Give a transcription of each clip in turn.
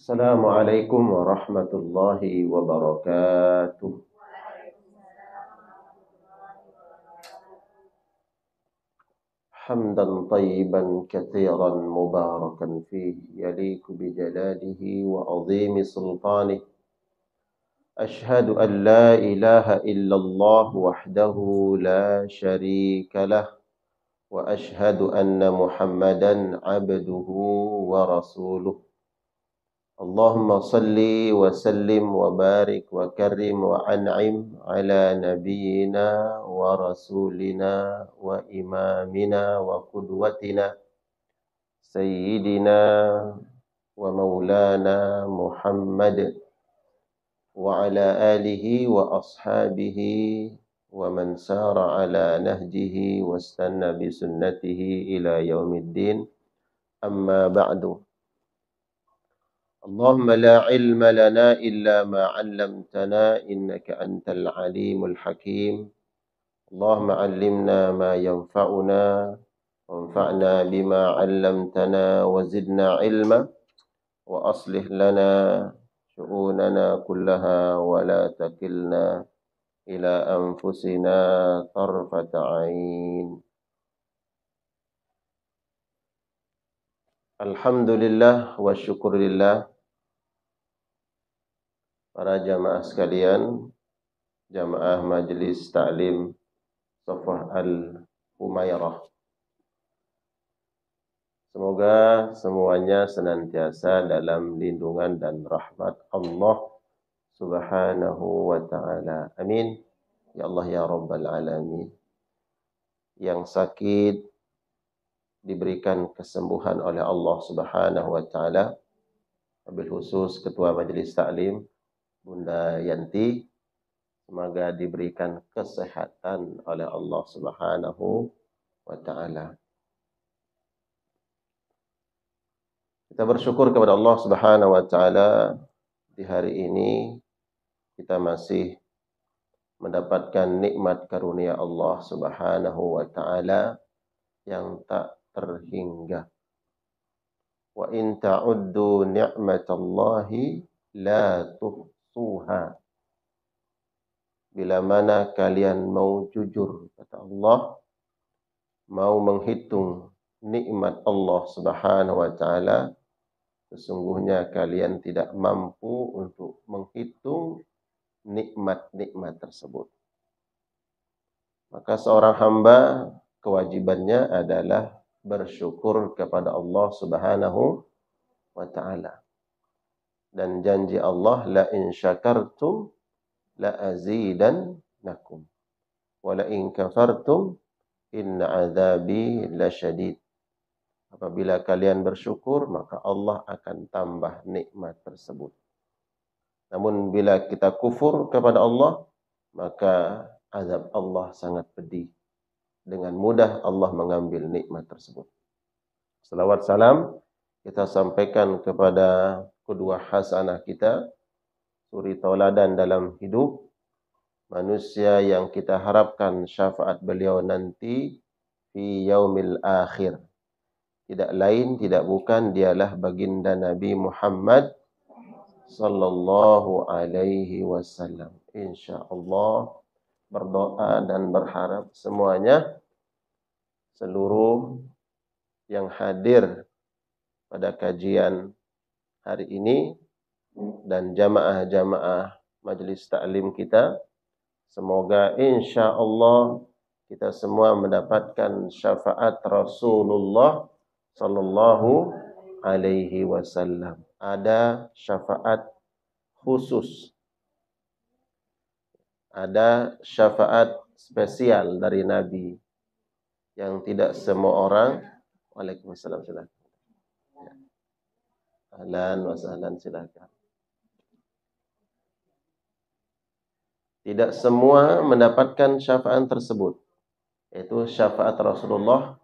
Assalamualaikum warahmatullahi wabarakatuh. Hamdan tayyiban katsiran mubarakan fihi yaliku bijalalihi wa azimi sultanih. Ashhadu an la ilaha illallah wahdahu la syarika lah wa ashhadu anna Muhammadan abduhu wa rasuluh. Allahumma salli wa sallim wa barik wa karim wa an'im ala nabiyyina wa rasulina wa imamina wa qudwatina sayyidina wa maulana Muhammad wa ala alihi wa ashabihi wa man sara ala nahjihi wa istanna bi sunnatihi ila yaumiddin, amma ba'du. اللهم لا علم لنا إلا ما علمتنا إنك أنت العليم الحكيم. اللهم علمنا ما ينفعنا وانفعنا بما علمتنا وزدنا علما وأصلح لنا شؤوننا كلها ولا تكلنا إلى أنفسنا طرفة عين. Alhamdulillah wa syukurillah. Para jamaah sekalian, jamaah Majelis Ta'lim Safah Al-Humairah. Semoga semuanya senantiasa dalam lindungan dan rahmat Allah Subhanahu wa ta'ala. Amin. Ya Allah ya Rabbal Alamin. Yang sakit diberikan kesembuhan oleh Allah Subhanahu wa ta'ala. Wabil khusus Ketua Majelis Ta'lim Bunda Yanti, semoga diberikan kesehatan oleh Allah Subhanahu wa ta'ala. Kita bersyukur kepada Allah Subhanahu wa ta'ala, di hari ini kita masih mendapatkan nikmat karunia Allah Subhanahu wa ta'ala yang tak terhingga. Wa in ta'uddu ni'matallahi la tuhsuha. Bila mana kalian mau jujur, kata Allah, mau menghitung nikmat Allah Subhanahu wa ta'ala, sesungguhnya kalian tidak mampu untuk menghitung nikmat-nikmat tersebut. Maka seorang hamba kewajibannya adalah bersyukur kepada Allah Subhanahu wa ta'ala. Dan janji Allah, la in syakartum la azidannakum wa la in kafartum inna adzabi lasyadid. Apabila kalian bersyukur, maka Allah akan tambah nikmat tersebut. Namun bila kita kufur kepada Allah, maka azab Allah sangat pedih. Dengan mudah Allah mengambil nikmat tersebut. Salawat salam kita sampaikan kepada kedua hasanah kita, suri tauladan dalam hidup, manusia yang kita harapkan syafaat beliau nanti fi yaumil akhir. Tidak lain, tidak bukan, dialah baginda Nabi Muhammad sallallahu alaihi wasallam. Insyaallah berdoa dan berharap semuanya, seluruh yang hadir pada kajian hari ini dan jamaah-jamaah majelis taklim kita, semoga insya Allah kita semua mendapatkan syafaat Rasulullah sallallahu alaihi wasallam. Ada syafaat khusus, ada syafaat spesial dari Nabi yang tidak semua orang. Waalaikumsalam, silakan. Ahlan wa sahlan, silakan. Tidak semua mendapatkan syafaat tersebut, yaitu syafaat Rasulullah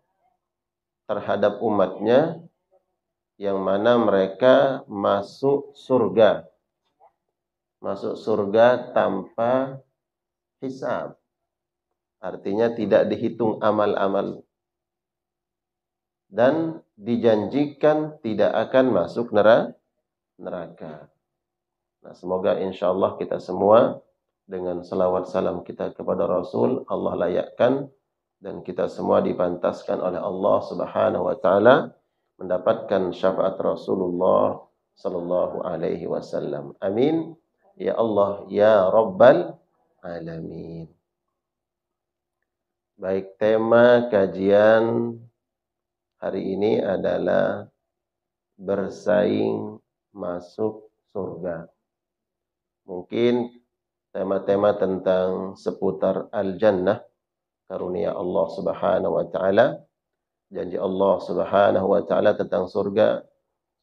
terhadap umatnya, yang mana mereka masuk surga tanpa hisab. Artinya tidak dihitung amal-amal. Dan dijanjikan tidak akan masuk neraka. neraka. Nah, semoga insyaallah kita semua dengan selawat salam kita kepada Rasul Allah layakkan dan kita semua dipantaskan oleh Allah Subhanahu wa taala mendapatkan syafaat Rasulullah sallallahu alaihi wasallam. Amin. Ya Allah ya Rabbal alamin. Baik, tema kajian hari ini adalah bersaing masuk surga. Mungkin tema-tema tentang seputar al-jannah, karunia Allah Subhanahu wa taala, janji Allah Subhanahu wa taala tentang surga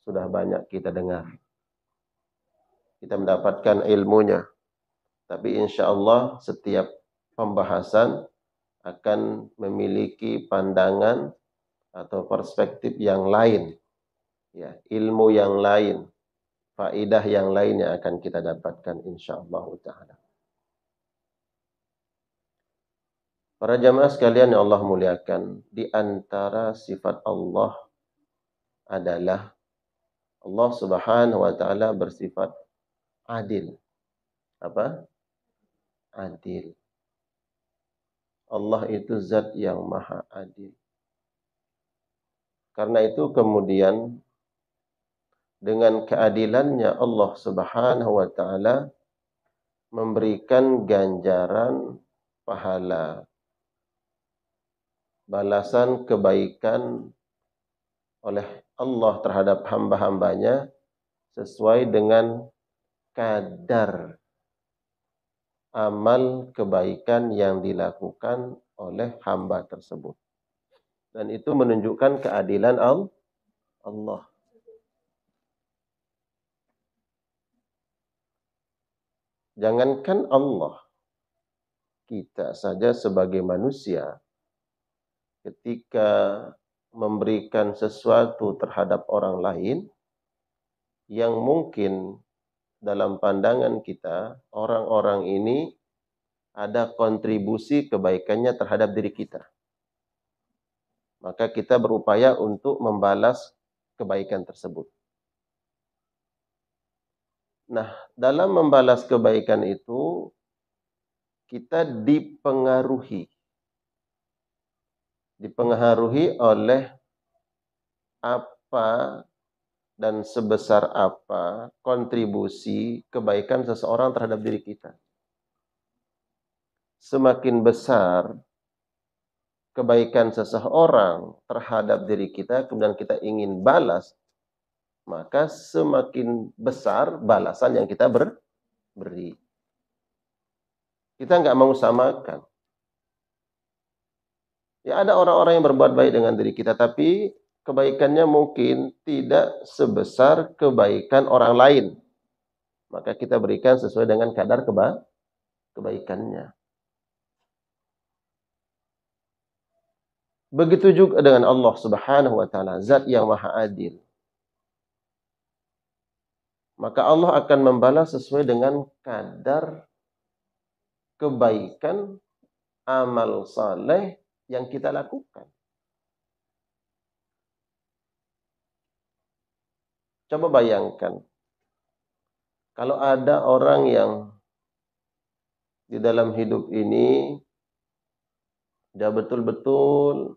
sudah banyak kita dengar. Kita mendapatkan ilmunya. Tapi insyaallah setiap pembahasan akan memiliki pandangan atau perspektif yang lain. Ya, ilmu yang lain, faidah yang lain yang akan kita dapatkan insyaallah taala. Para jamaah sekalian yang Allah muliakan, di antara sifat Allah adalah Allah Subhanahu wa taala bersifat adil. Apa? Adil. Allah itu zat yang maha adil. Karena itu kemudian dengan keadilannya Allah Subhanahu wa taala memberikan ganjaran pahala, balasan kebaikan oleh Allah terhadap hamba-hambanya sesuai dengan kadar amal kebaikan yang dilakukan oleh hamba tersebut. Dan itu menunjukkan keadilan Allah. Jangankan Allah, kita saja sebagai manusia ketika memberikan sesuatu terhadap orang lain yang mungkin dalam pandangan kita orang-orang ini ada kontribusi kebaikannya terhadap diri kita. Maka kita berupaya untuk membalas kebaikan tersebut. Nah, dalam membalas kebaikan itu kita dipengaruhi oleh apa dan sebesar apa kontribusi kebaikan seseorang terhadap diri kita. Semakin besar kebaikan seseorang terhadap diri kita, kemudian kita ingin balas, maka semakin besar balasan yang kita beri. Kita nggak mau samakan. Ya ada orang-orang yang berbuat baik dengan diri kita, tapi kebaikannya mungkin tidak sebesar kebaikan orang lain. Maka kita berikan sesuai dengan kadar kebaikannya. Begitu juga dengan Allah Subhanahu wa taala, zat yang maha adil. Maka Allah akan membalas sesuai dengan kadar kebaikan amal saleh yang kita lakukan. Coba bayangkan, kalau ada orang yang di dalam hidup ini dia betul-betul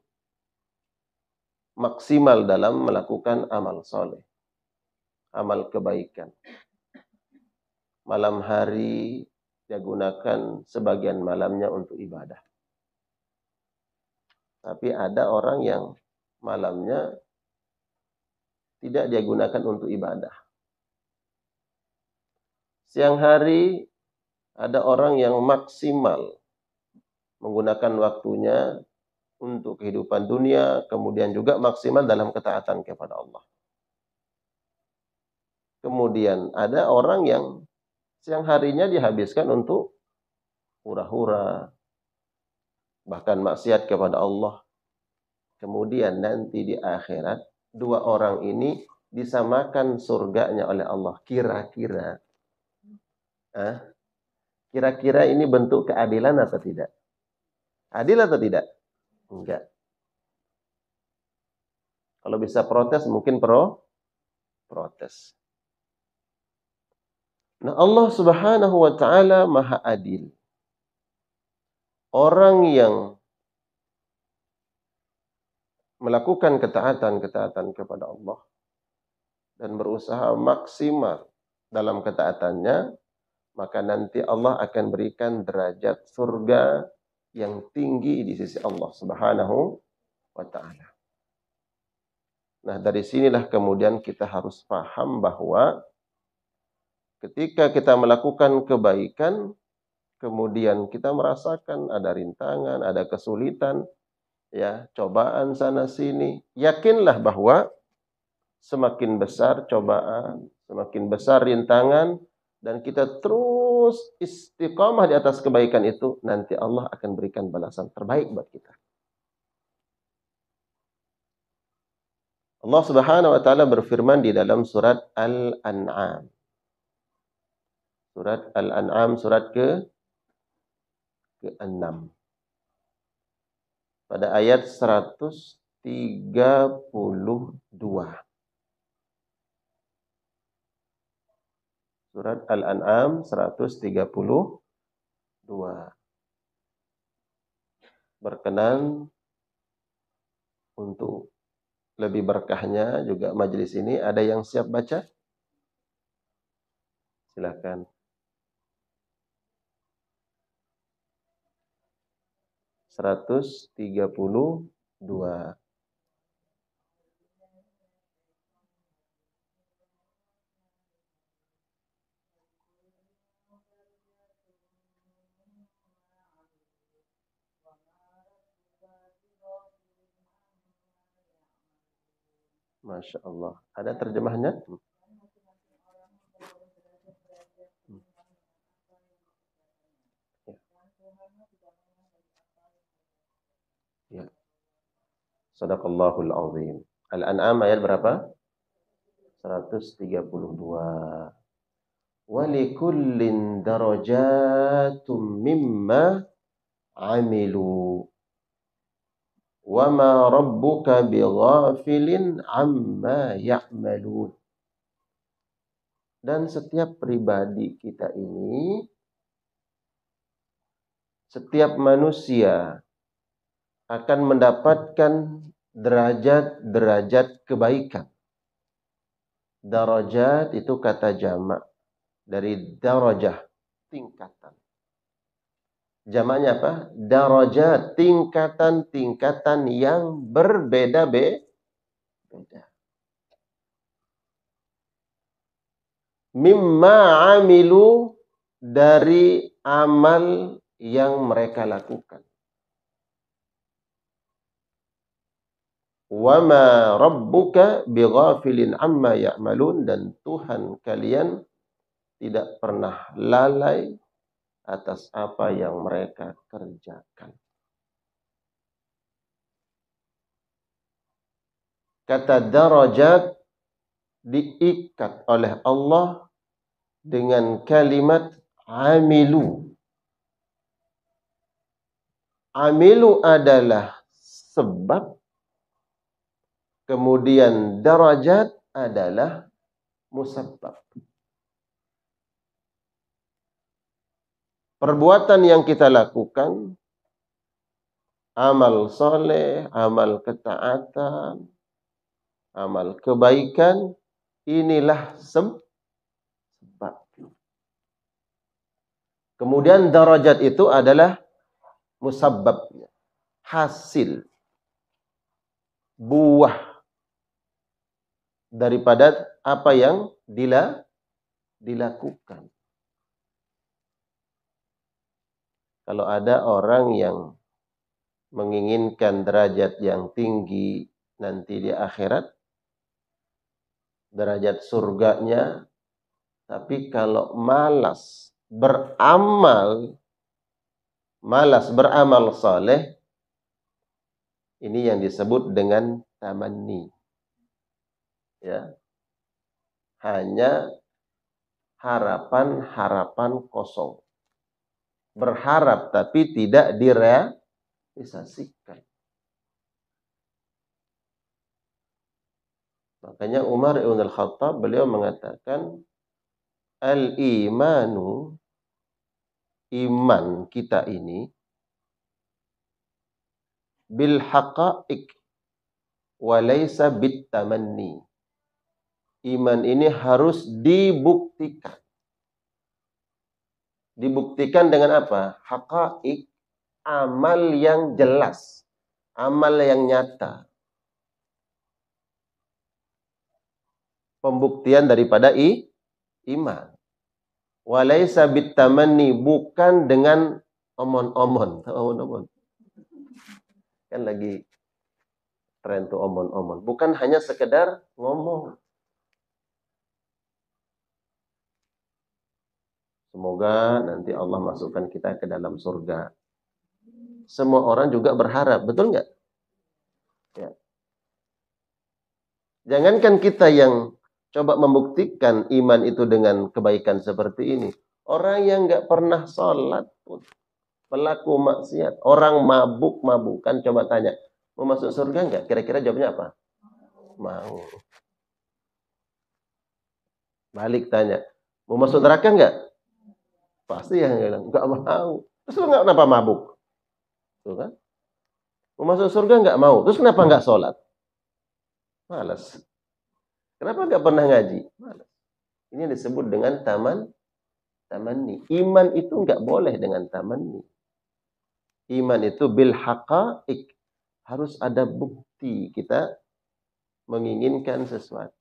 maksimal dalam melakukan amal soleh, amal kebaikan. Malam hari dia gunakan sebagian malamnya untuk ibadah. Tapi ada orang yang malamnya tidak dia gunakan untuk ibadah. Siang hari ada orang yang maksimal menggunakan waktunya untuk kehidupan dunia, kemudian juga maksimal dalam ketaatan kepada Allah. Kemudian ada orang yang siang harinya dihabiskan untuk hura-hura, bahkan maksiat kepada Allah. Kemudian nanti di akhirat, dua orang ini disamakan surganya oleh Allah. Kira-kira ini bentuk keadilan atau tidak? Adil atau tidak? Enggak. Kalau bisa protes, mungkin protes. Nah, Allah Subhanahu wa taala Maha Adil. Orang yang melakukan ketaatan kepada Allah dan berusaha maksimal dalam ketaatannya, maka nanti Allah akan berikan derajat surga yang tinggi di sisi Allah Subhanahu wa taala. Nah, dari sinilah kemudian kita harus paham bahwa ketika kita melakukan kebaikan, kemudian kita merasakan ada rintangan, ada kesulitan, ya, cobaan sana sini, yakinlah bahwa semakin besar cobaan, semakin besar rintangan, dan kita terus istiqamah di atas kebaikan itu, nanti Allah akan berikan balasan terbaik buat kita. Allah Subhanahu wa taala berfirman di dalam surat Al-An'am. Surat Al-An'am surat ke-6. Pada ayat 132. Surat Al-An'am 132. Berkenan untuk lebih berkahnya juga majelis ini, ada yang siap baca? Silakan. 132. Masya Allah. Ada terjemahnya? Ya. Sadaqallahul azim. Al-An'am ayat berapa? 132. Walikullin darajatum mimma amilu. Wa ma rabbuka bighafilin amma ya'malun. Dan setiap pribadi kita ini, setiap manusia akan mendapatkan derajat-derajat kebaikan. Darajat itu kata jamak dari darajah, tingkatan. Jamaknya apa? Darajat, tingkatan-tingkatan yang berbeda-beda. Mimma amilu, dari amal yang mereka lakukan. Wa ma rabbuka bighafilin amma ya'malun, dan Tuhan kalian tidak pernah lalai atas apa yang mereka kerjakan. Kata darajat diikat oleh Allah dengan kalimat amilu. Amilu adalah sebab, kemudian darajat adalah musabbab. Perbuatan yang kita lakukan, amal soleh, amal ketaatan, amal kebaikan, inilah sebab. Kemudian darajat itu adalah musabbabnya, hasil, buah daripada apa yang dilakukan. Kalau ada orang yang menginginkan derajat yang tinggi nanti di akhirat, derajat surganya, tapi kalau malas beramal saleh, ini yang disebut dengan tamanni. Ya. Hanya harapan-harapan kosong. Berharap tapi tidak direalisasikan. Makanya Umar ibn al-Khattab beliau mengatakan, Al-imanu, iman kita ini, bil haqa'iq walaysa bit tamanni. Iman ini harus dibuktikan. Dibuktikan dengan apa? Haqa'iq, amal yang jelas, amal yang nyata. Pembuktian daripada iman. Walaysa bit tamanni, bukan dengan omon-omon. Omon-omon. Kan lagi tren tuh omon-omon. Bukan hanya sekedar ngomong. Semoga nanti Allah masukkan kita ke dalam surga. Semua orang juga berharap, betul nggak? Ya. Jangankan kita yang coba membuktikan iman itu dengan kebaikan seperti ini. Orang yang nggak pernah sholat pun, pelaku maksiat, orang mabuk-mabukan, coba tanya, mau masuk surga nggak? Kira-kira jawabnya apa? Mau. Balik tanya, mau masuk neraka nggak? Pasti yang bilang, nggak mau. Terus lu kenapa mabuk? Tuh kan? Mau masuk surga nggak mau. Terus kenapa nggak sholat? Malas. Kenapa nggak pernah ngaji? Malas. Ini disebut dengan tamanni. Iman itu nggak boleh dengan tamanni. Iman itu bil haqa'iq. Harus ada bukti kita menginginkan sesuatu.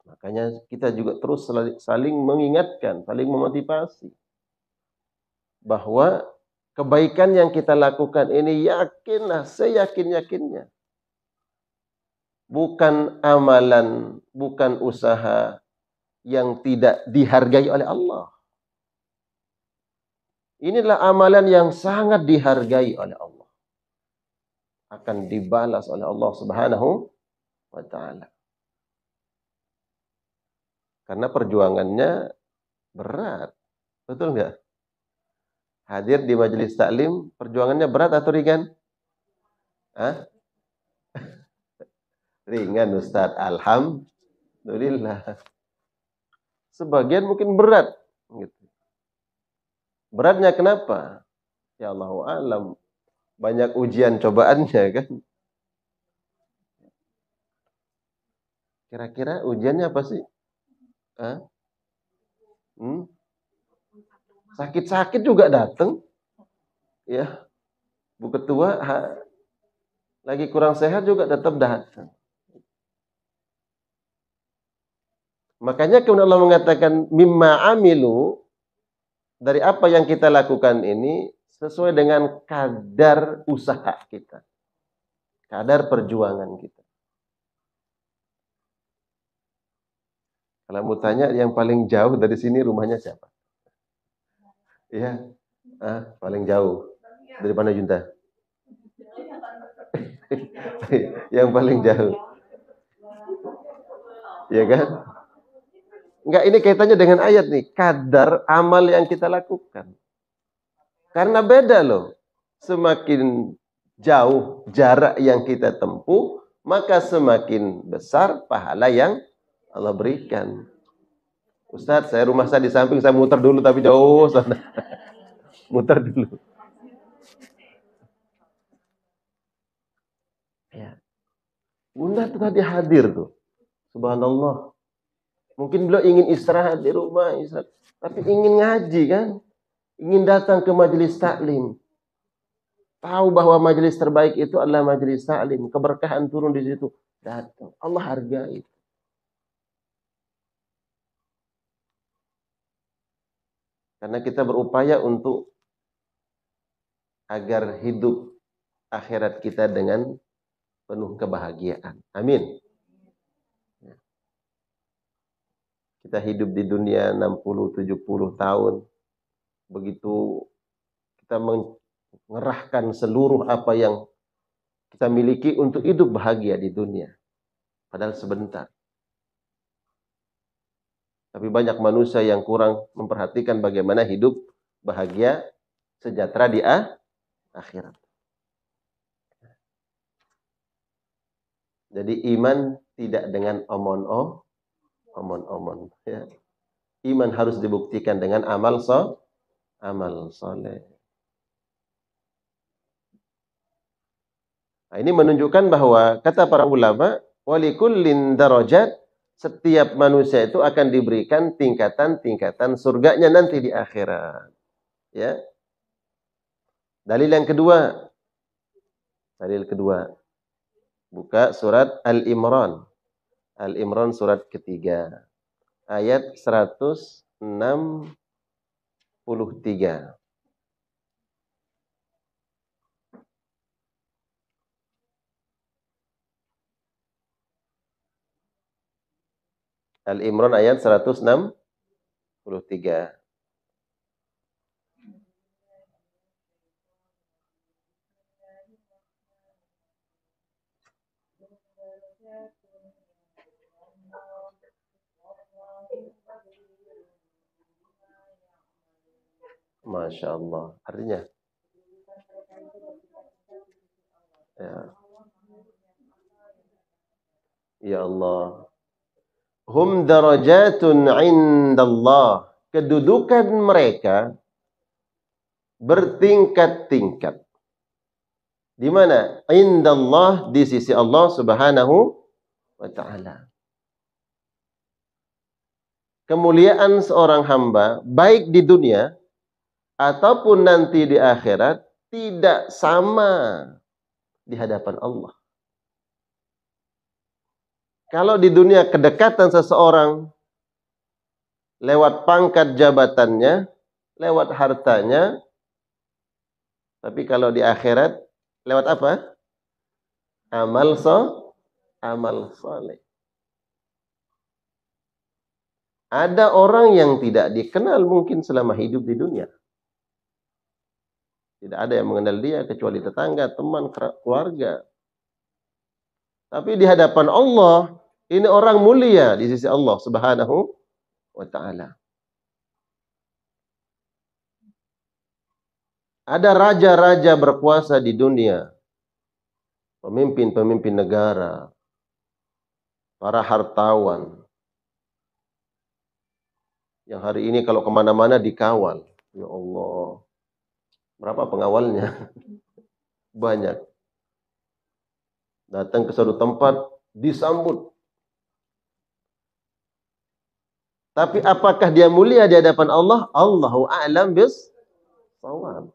Makanya kita juga terus saling mengingatkan, saling memotivasi. Bahwa kebaikan yang kita lakukan ini yakinlah, seyakin-yakinnya. Bukan amalan, bukan usaha yang tidak dihargai oleh Allah. Inilah amalan yang sangat dihargai oleh Allah. Akan dibalas oleh Allah Subhanahu wa ta'ala. Karena perjuangannya berat. Betul nggak? Hadir di majelis taklim, perjuangannya berat atau ringan? Hah? Ringan Ustaz, alhamdulillah. Sebagian mungkin berat. Gitu. Beratnya kenapa? Ya Allahu a'lam. Banyak ujian cobaannya kan. Kira-kira ujiannya apa sih? Hah? Sakit-sakit juga datang. Ya. Bu Ketua lagi kurang sehat juga tetap datang. Makanya kemudian Allah mengatakan mimma amilu, dari apa yang kita lakukan ini sesuai dengan kadar usaha kita. Kadar perjuangan kita. Kalau mau tanya yang paling jauh dari sini rumahnya siapa? Iya. Paling jauh. Dari mana Junta? Yang paling jauh. Iya kan? Enggak, ini kaitannya dengan ayat nih. Kadar amal yang kita lakukan. Karena beda loh. Semakin jauh jarak yang kita tempuh, maka semakin besar pahala yang Allah berikan. Ustadz, rumah saya di samping, saya muter dulu tapi jauh sana. Muter dulu. Ya. Bunda tuh tadi hadir tuh. Subhanallah. Mungkin beliau ingin istirahat di rumah, tapi ingin ngaji kan? Ingin datang ke majelis taklim. Tahu bahwa majelis terbaik itu adalah majelis taklim. Keberkahan turun di situ. Datang. Allah hargai. Karena kita berupaya untuk agar hidup akhirat kita dengan penuh kebahagiaan. Amin. Kita hidup di dunia 60-70 tahun. Begitu kita mengerahkan seluruh apa yang kita miliki untuk hidup bahagia di dunia. Padahal sebentar. Tapi banyak manusia yang kurang memperhatikan bagaimana hidup bahagia, sejahtera di akhirat. Jadi iman tidak dengan omon-omon. Ya. Iman harus dibuktikan dengan amal soleh. Nah, ini menunjukkan bahwa kata para ulama, walikullin darajat, setiap manusia itu akan diberikan tingkatan-tingkatan surganya nanti di akhirat. Ya. Dalil yang kedua. Dalil kedua. Buka surat Al-Imran. Al-Imran surat ketiga. Ayat 163. Al-Imran ayat 163. Masya Allah. Artinya? Ya. Ya Allah. Hum darajatun indallah. Kedudukan mereka bertingkat-tingkat. Di mana? Indallah, di sisi Allah Subhanahu wa ta'ala. Kemuliaan seorang hamba, baik di dunia ataupun nanti di akhirat, tidak sama di hadapan Allah. Kalau di dunia kedekatan seseorang lewat pangkat jabatannya, lewat hartanya, tapi kalau di akhirat lewat apa? Amal soleh. Ada orang yang tidak dikenal mungkin selama hidup di dunia. Tidak ada yang mengenal dia kecuali tetangga, teman, keluarga. Tapi di hadapan Allah, ini orang mulia di sisi Allah Subhanahu wa ta'ala. Ada raja-raja berkuasa di dunia. Pemimpin-pemimpin negara. Para hartawan. Yang hari ini kalau kemana-mana dikawal. Ya Allah. Berapa pengawalnya? Banyak. Datang ke suatu tempat, disambut. Tapi apakah dia mulia di hadapan Allah? Allahu a'lam bis-shawab.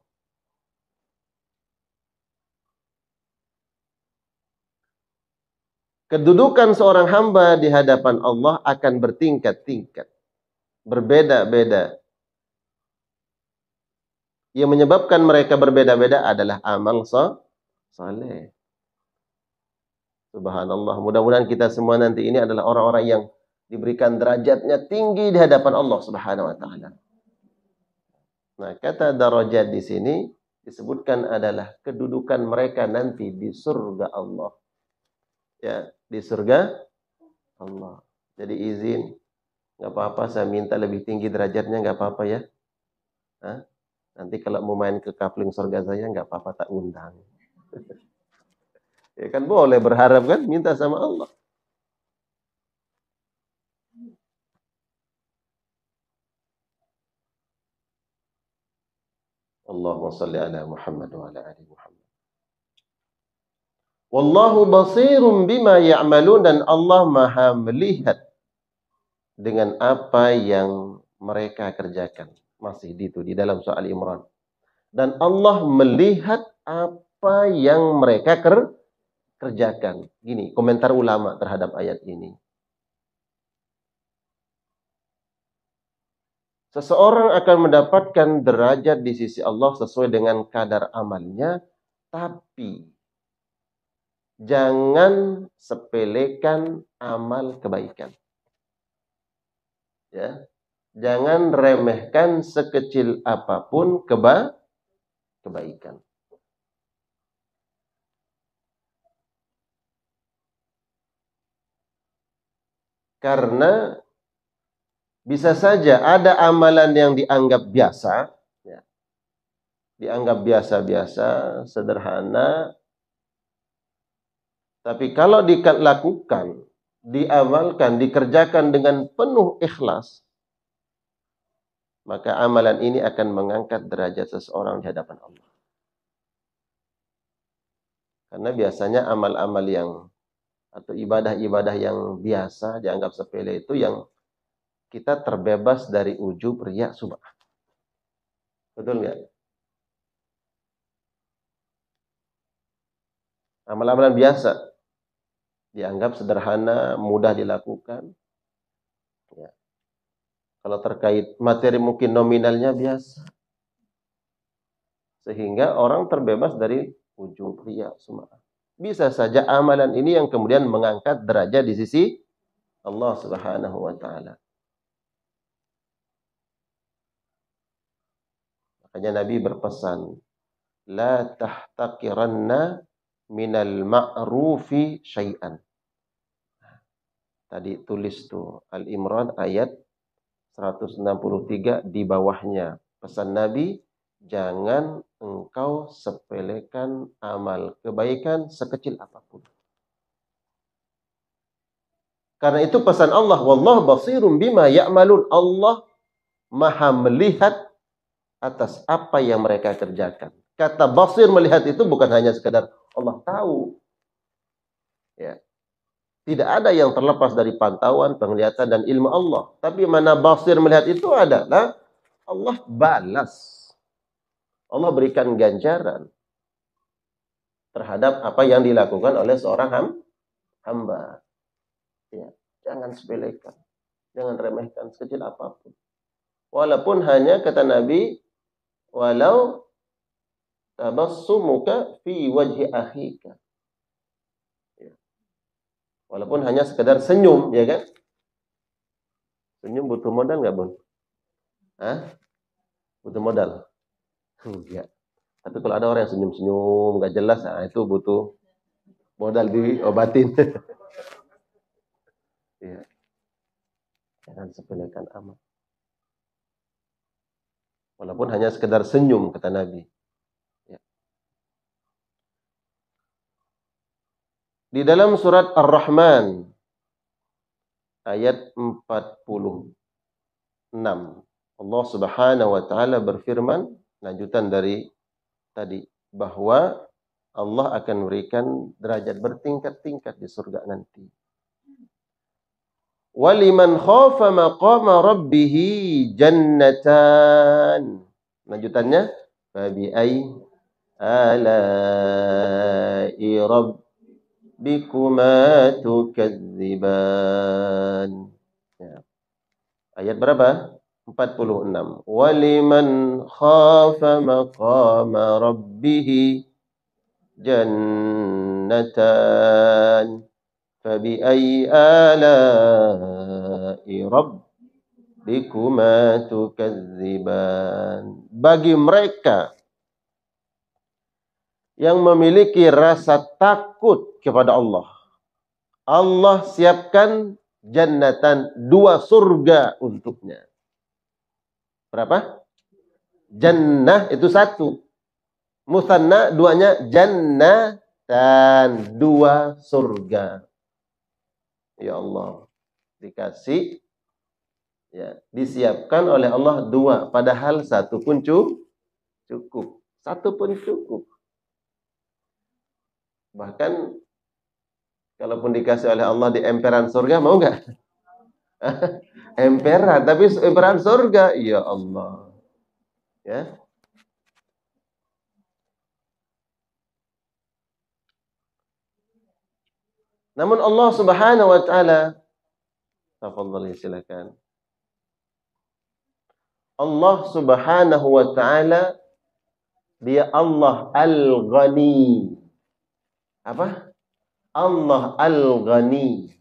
Kedudukan seorang hamba di hadapan Allah akan bertingkat-tingkat. Berbeda-beda. Yang menyebabkan mereka berbeda-beda adalah amal saleh. Subhanallah. Mudah-mudahan kita semua nanti ini adalah orang-orang yang diberikan derajatnya tinggi di hadapan Allah Subhanahu wa ta'ala. Nah, kata darajat di sini disebutkan adalah kedudukan mereka nanti di surga Allah. Ya, di surga Allah. Jadi izin, nggak apa-apa saya minta lebih tinggi derajatnya, nggak apa-apa ya. Hah? Nanti kalau mau main ke kapling surga saya, nggak apa-apa tak undang. Ya kan boleh berharap kan, minta sama Allah. Allahumma salli ala Muhammad wa ala ali Muhammad. Wallahu basirum bima ya'malun, dan Allah Maha melihat dengan apa yang mereka kerjakan. Masih di dalam soal Imran. Dan Allah melihat apa yang mereka kerjakan. Gini, komentar ulama terhadap ayat ini. Seseorang akan mendapatkan derajat di sisi Allah sesuai dengan kadar amalnya, tapi jangan sepelekan amal kebaikan. Ya. Jangan remehkan sekecil apapun kebaikan. Karena bisa saja ada amalan yang dianggap biasa, ya, dianggap biasa-biasa, sederhana, tapi kalau dilakukan diamalkan, dikerjakan dengan penuh ikhlas, maka amalan ini akan mengangkat derajat seseorang di hadapan Allah. Karena biasanya amal-amal yang atau ibadah-ibadah yang biasa dianggap sepele itu yang kita terbebas dari ujub, riya, sum'ah. Betul nggak? Amal-amalan biasa dianggap sederhana, mudah dilakukan. Ya. Kalau terkait materi mungkin nominalnya biasa. Sehingga orang terbebas dari ujub, riya, sum'ah. Bisa saja amalan ini yang kemudian mengangkat derajat di sisi Allah Subhanahu wa taala. Makanya Nabi berpesan, la tahtaqiranna minal ma'rufi syai'an. Tadi tulis tuh Al-Imran ayat 163 di bawahnya. Pesan Nabi, jangan engkau sepelekan amal kebaikan sekecil apapun. Karena itu pesan Allah, wallahu basirum bima ya'malun. Allah Maha melihat atas apa yang mereka kerjakan. Kata basir, melihat, itu bukan hanya sekadar Allah tahu. Ya. Tidak ada yang terlepas dari pantauan, penglihatan, dan ilmu Allah. Tapi mana basir, melihat, itu adalah Allah balas. Allah berikan ganjaran terhadap apa yang dilakukan oleh seorang hamba. Ya. Jangan sepelekan. Jangan remehkan sekecil apapun. Walaupun hanya, kata Nabi, walau tabassumuka fi wajhi akhika. Ya. Walaupun hanya sekedar senyum, ya kan? Senyum butuh modal nggak, Bun? Hah? Butuh modal? Enggak. Tapi kalau ada orang yang senyum-senyum nggak jelas, nah itu butuh modal diobatin. Ya. Jangan sepelekan amal. Walaupun hanya sekedar senyum, kata Nabi. Ya. Di dalam surat Ar-Rahman ayat 46, Allah Subhanahu wa taala berfirman, lanjutan dari tadi, bahwa Allah akan memberikan derajat bertingkat-tingkat di surga nanti. Waliman khafa maqama rabbih jannatan. Lanjutannya, fabi ay ala'i rabbikuma tukadziban. Ya. Ayat berapa? 46. Waliman khafa maqama rabbih jannatan. Fabi ayyi ala'i rabbikuma tukadziban. Bagi mereka yang memiliki rasa takut kepada Allah, Allah siapkan jannatan, 2 surga untuknya. Berapa? Jannah itu 1. Musanna 2-nya jannatan, 2 surga. Ya Allah, dikasih, ya, disiapkan oleh Allah 2, padahal 1 pun cukup. 1 pun cukup. Bahkan kalaupun dikasih oleh Allah di emperan surga, mau nggak? Emperan, tapi emperan surga, ya Allah. Ya. Namun Allah Subhanahu wa taala, tafadhali silakan. Allah Subhanahu wa taala, dia Allah Al-Ghani. Apa? Allah Al-Ghani.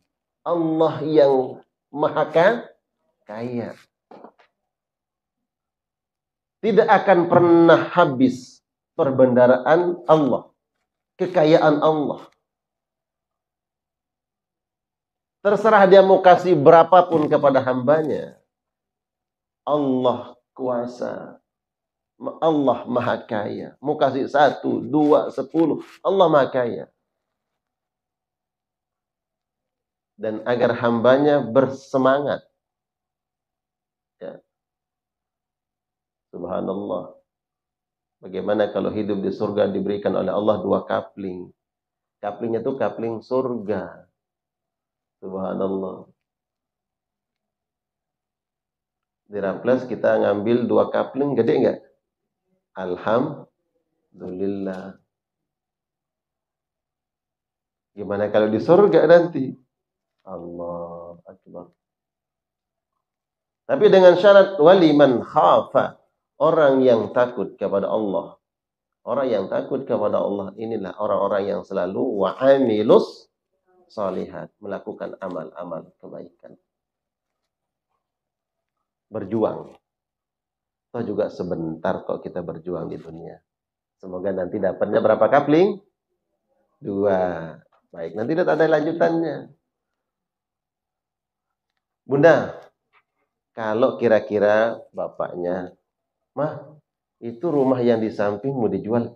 Allah yang Maha Kaya. Tidak akan pernah habis perbendaharaan Allah, kekayaan Allah. Terserah dia mau kasih berapapun kepada hambanya. Allah kuasa. Allah Maha Kaya. Mau kasih 1, 2, 10. Allah Maha Kaya. dan agar hambanya bersemangat. Ya. Subhanallah. Bagaimana kalau hidup di surga diberikan oleh Allah 2 kapling. Kaplingnya itu kapling surga. Subhanallah. Di Raffles kita ngambil 2 kapling, gede nggak? Alhamdulillah. Gimana kalau di surga nanti? Allah Akbar. Tapi dengan syarat waliman khafa. Orang yang takut kepada Allah. Orang yang takut kepada Allah inilah orang-orang yang selalu wa'amilus salihat. Melakukan amal-amal kebaikan. Berjuang. Atau juga sebentar kok kita berjuang di dunia. Semoga nanti dapatnya berapa kapling? 2. Baik, nanti ada lanjutannya. Bunda, kalau kira-kira bapaknya, Mah, itu rumah yang di samping mau dijual,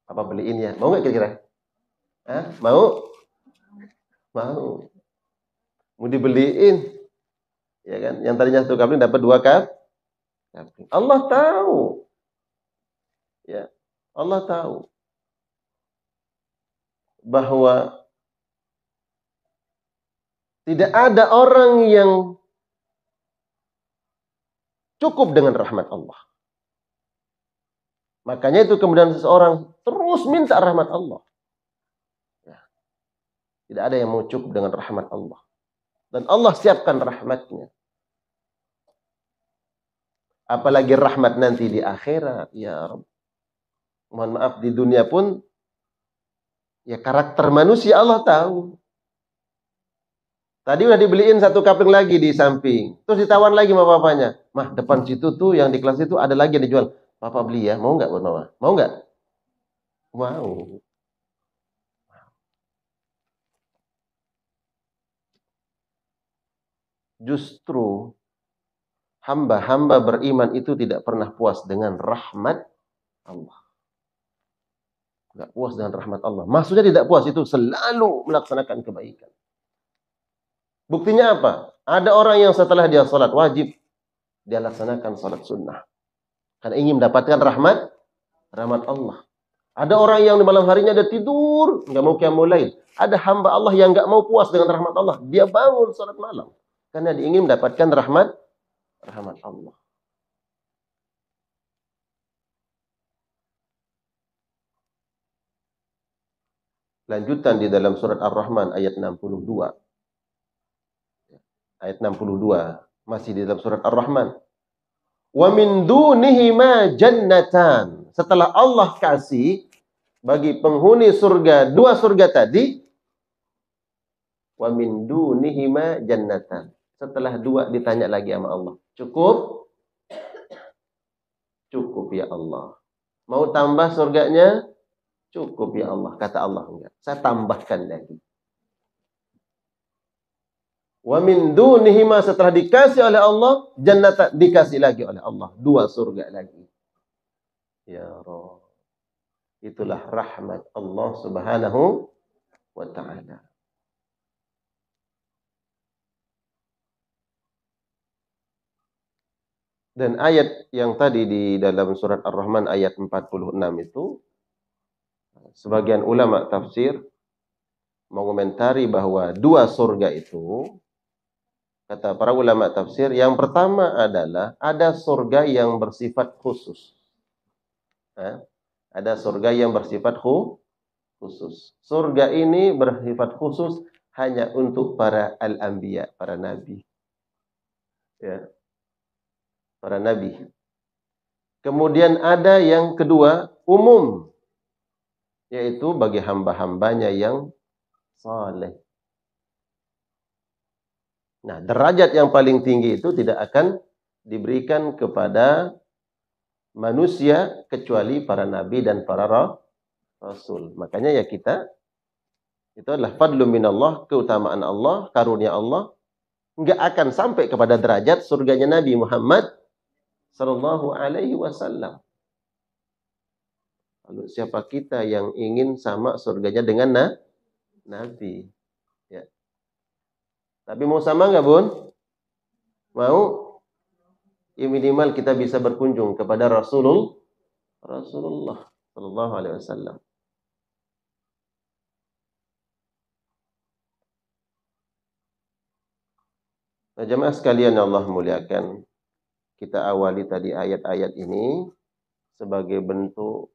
apa beliin ya? Mau nggak kira-kira? Mau? Mau. Mau dibeliin, ya kan? Yang tadinya 1 kapling dapat 2 kapling. Allah tahu, ya. Allah tahu bahwa tidak ada orang yang cukup dengan rahmat Allah. Makanya itu kemudian seseorang terus minta rahmat Allah. Ya. Tidak ada yang mau cukup dengan rahmat Allah. Dan Allah siapkan rahmatnya. Apalagi rahmat nanti di akhirat. Ya Rabb. Mohon maaf, di dunia pun ya karakter manusia Allah tahu. Tadi udah dibeliin 1 kapling lagi di samping. Terus ditawar lagi sama bapaknya. Mah, depan situ tuh yang di kelas itu ada lagi yang dijual. Papa beli ya, mau nggak buat mama? Mau nggak? Mau. Justru hamba-hamba beriman itu tidak pernah puas dengan rahmat Allah. Tidak puas dengan rahmat Allah. Maksudnya tidak puas itu selalu melaksanakan kebaikan. Buktinya apa? Ada orang yang setelah dia sholat wajib, dia laksanakan sholat sunnah. Karena ingin mendapatkan rahmat Allah. Ada orang yang di malam harinya dia tidur, nggak mau qiyamul lail. Ada hamba Allah yang nggak mau puas dengan rahmat Allah. Dia bangun sholat malam. Karena dia ingin mendapatkan rahmat Allah. Lanjutan di dalam surat Ar-Rahman ayat 62. Ayat 62. Masih di dalam surat Ar-Rahman. Wa min dunihima jannatan. Setelah Allah kasih bagi penghuni surga 2 surga tadi, wa min dunihima jannatan. Setelah 2 ditanya lagi sama Allah. Cukup? Cukup ya Allah. Mau tambah surganya? Cukup ya Allah. Kata Allah enggak. Saya tambahkan lagi. Wa min dunihima, setelah dikasih oleh Allah, jannatan, dikasih lagi oleh Allah 2 surga lagi. Ya Rabb. Itulah rahmat Allah Subhanahu wa ta'ala. Dan ayat yang tadi di dalam surat Ar-Rahman ayat 46 itu, sebagian ulama tafsir mengomentari bahwa 2 surga itu, kata para ulama tafsir, yang pertama adalah ada surga yang bersifat khusus. Ada surga yang bersifat khusus. Surga ini bersifat khusus hanya untuk para al-anbiya, para nabi. Ya. Para nabi. Kemudian ada yang kedua, umum. Yaitu bagi hamba-hambanya yang saleh. Nah, derajat yang paling tinggi itu tidak akan diberikan kepada manusia kecuali para nabi dan para rasul. Makanya ya kita, itu adalah fadlun minallah, keutamaan Allah, karunia Allah. Enggak akan sampai kepada derajat surganya Nabi Muhammad sallallahu alaihi wasallam. Lalu siapa kita yang ingin sama surganya dengan Nabi? Ya. Tapi mau sama nggak, Bun? Mau? Ya minimal kita bisa berkunjung kepada Rasulullah Sallallahu Alaihi Wasallam. Nah, jemaah sekalian yang Allah muliakan, kita awali tadi ayat-ayat ini sebagai bentuk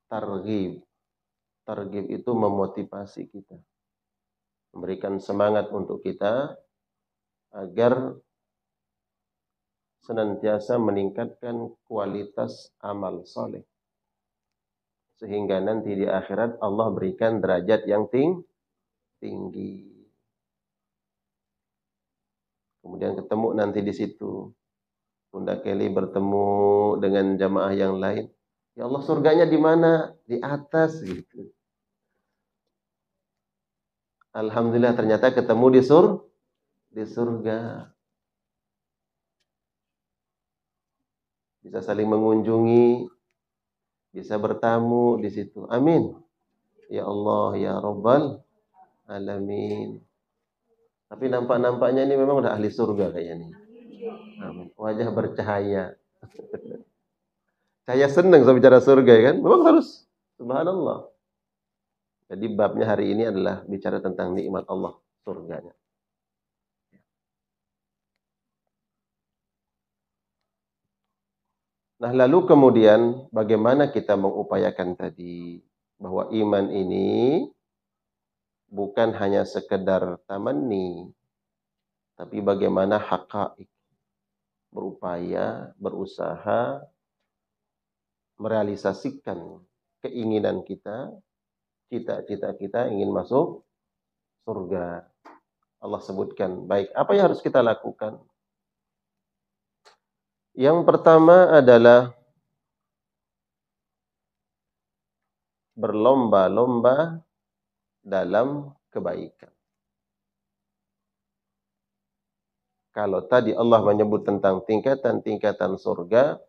targhib. Targhib itu memotivasi kita, memberikan semangat untuk kita agar senantiasa meningkatkan kualitas amal soleh. Sehingga nanti di akhirat Allah berikan derajat yang tinggi. Kemudian ketemu nanti di situ. Bunda Kelly bertemu dengan jamaah yang lain. Ya Allah, surganya di mana? Di atas gitu. Alhamdulillah ternyata ketemu di surga. Bisa saling mengunjungi, bisa bertamu di situ. Amin. Ya Allah, ya Rabbal Alamin. Tapi nampak-nampaknya ini memang udah ahli surga kayaknya. Amin. Wajah bercahaya. Saya senang sama bicara surga ya kan. Memang harus. Subhanallah. Jadi babnya hari ini adalah bicara tentang nikmat Allah, surganya. Nah, lalu kemudian bagaimana kita mengupayakan tadi bahwa iman ini bukan hanya sekedar tamanni, tapi bagaimana haqaiq, berupaya, berusaha merealisasikan keinginan kita, cita-cita kita ingin masuk surga. Allah sebutkan, baik, apa yang harus kita lakukan? Yang pertama adalah berlomba-lomba dalam kebaikan. Kalau tadi Allah menyebut tentang tingkatan-tingkatan surga,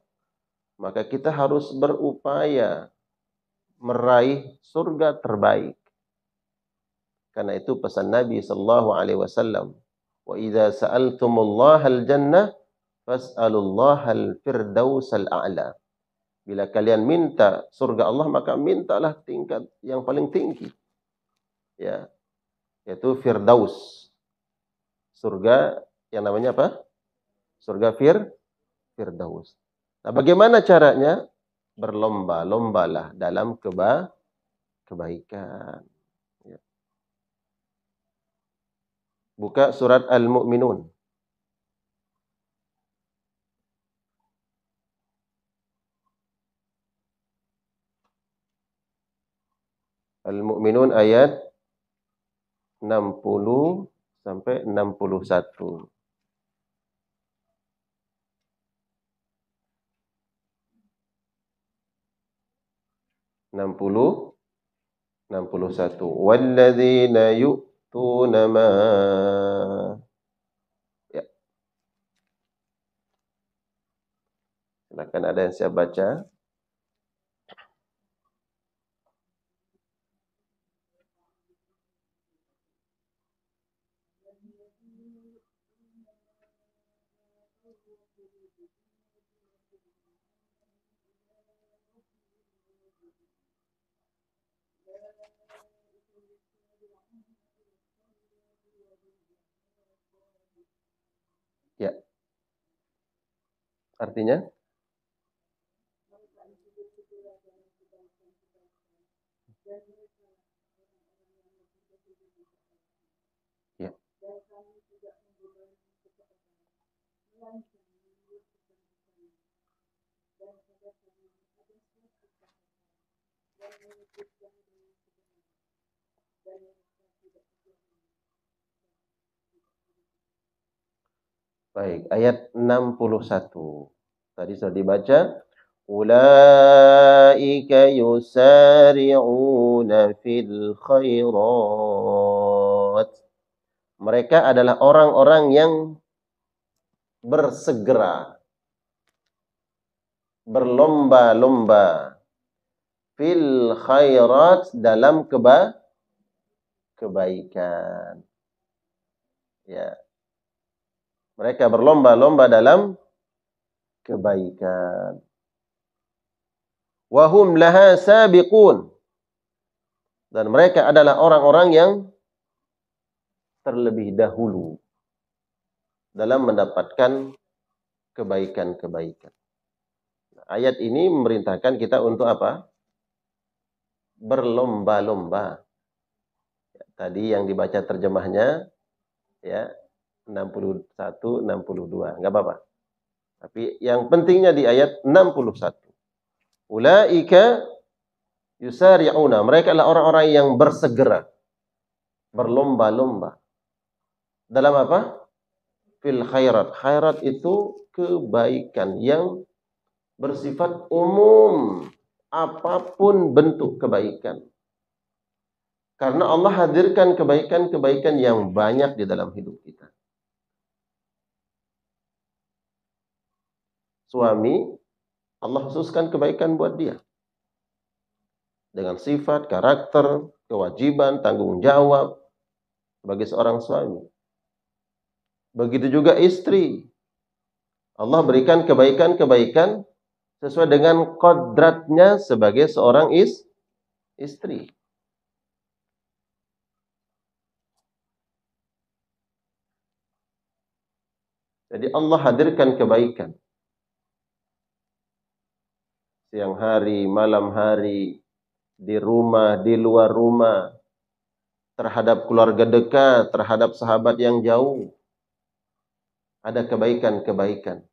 maka kita harus berupaya meraih surga terbaik. Karena itu pesan Nabi sallallahu alaihi wasallam, "Wa idza sa'altumullaha al-jannah fas'alullaha al-firdaus al-a'la." Bila kalian minta surga Allah, maka mintalah tingkat yang paling tinggi. Ya, yaitu firdaus. Surga yang namanya apa? Surga firdaus. Nah, bagaimana caranya? Berlomba-lombalah dalam kebaikan. Ya. Buka surat Al-Mu'minun. Al-Mu'minun ayat 60 sampai 61. 60, 61. Walladzina yu'tuna ma. Ya, silakan ada yang saya baca. Ya, artinya ya. Baik, ayat 61. Tadi sudah dibaca. Ulaika yusari'una fil khairat. Mereka adalah orang-orang yang bersegera, berlomba-lomba fil khairat dalam kebaikan. Ya, mereka berlomba-lomba dalam kebaikan. Wa hum laha sabiqun. Dan mereka adalah orang-orang yang terlebih dahulu dalam mendapatkan kebaikan-kebaikan. Ayat ini memerintahkan kita untuk apa? Berlomba-lomba. Tadi yang dibaca terjemahnya ya 61 62, enggak apa-apa. Tapi yang pentingnya di ayat 61. Ulaika yusari'una, mereka adalah orang-orang yang bersegera, berlomba-lomba. Dalam apa? Fil khairat. Khairat itu kebaikan yang bersifat umum, apapun bentuk kebaikan. Karena Allah hadirkan kebaikan-kebaikan yang banyak di dalam hidup kita. Suami, Allah khususkan kebaikan buat dia. Dengan sifat, karakter, kewajiban, tanggung jawab sebagai seorang suami. Begitu juga istri. Allah berikan kebaikan-kebaikan sesuai dengan kodratnya sebagai seorang istri. Jadi Allah hadirkan kebaikan. Siang hari, malam hari, di rumah, di luar rumah, terhadap keluarga dekat, terhadap sahabat yang jauh. Ada kebaikan-kebaikan.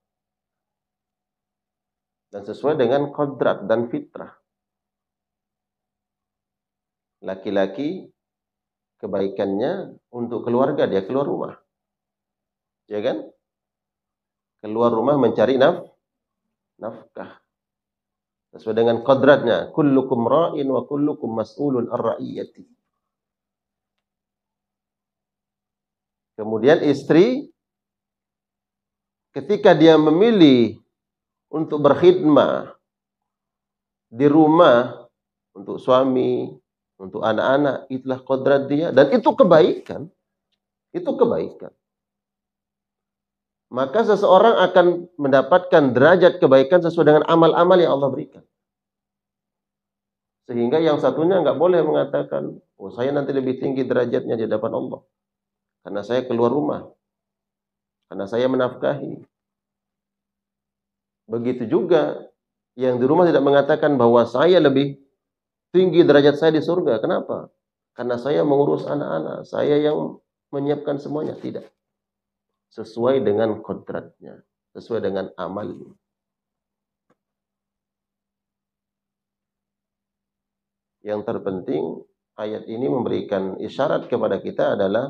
Dan sesuai dengan kodrat dan fitrah. Laki-laki, kebaikannya untuk keluarga, dia keluar rumah. Ya kan? Keluar rumah mencari nafkah. Sesuai dengan kodratnya. Kullukum ra'in wa kullukum mas'ulun ar-ra'iyati. Kemudian istri, ketika dia memilih untuk berkhidmah di rumah, untuk suami, untuk anak-anak, itulah kodrat dia. Dan itu kebaikan. Itu kebaikan. Maka seseorang akan mendapatkan derajat kebaikan sesuai dengan amal-amal yang Allah berikan. Sehingga yang satunya nggak boleh mengatakan, oh saya nanti lebih tinggi derajatnya di hadapan Allah. Karena saya keluar rumah. Karena saya menafkahi. Begitu juga yang di rumah tidak mengatakan bahwa saya lebih tinggi derajat saya di surga. Kenapa? Karena saya mengurus anak-anak. Saya yang menyiapkan semuanya. Tidak. Sesuai dengan kodratnya. Sesuai dengan amalnya. Yang terpenting, ayat ini memberikan isyarat kepada kita adalah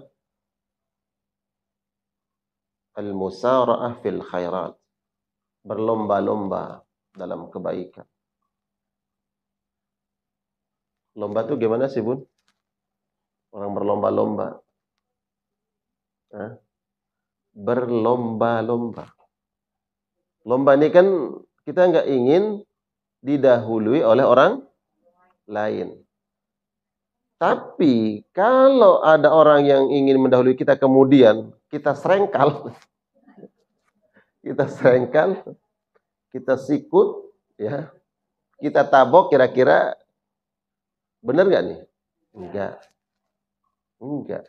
al-musara'ah fil khairat. Berlomba-lomba dalam kebaikan. Lomba itu gimana sih, Bun? Orang berlomba-lomba. Berlomba-lomba. Lomba ini kan kita nggak ingin didahului oleh orang lain. Tapi kalau ada orang yang ingin mendahului kita kemudian kita serengkal, kita sikut, ya, kita tabok, kira-kira benar nggak nih? Enggak.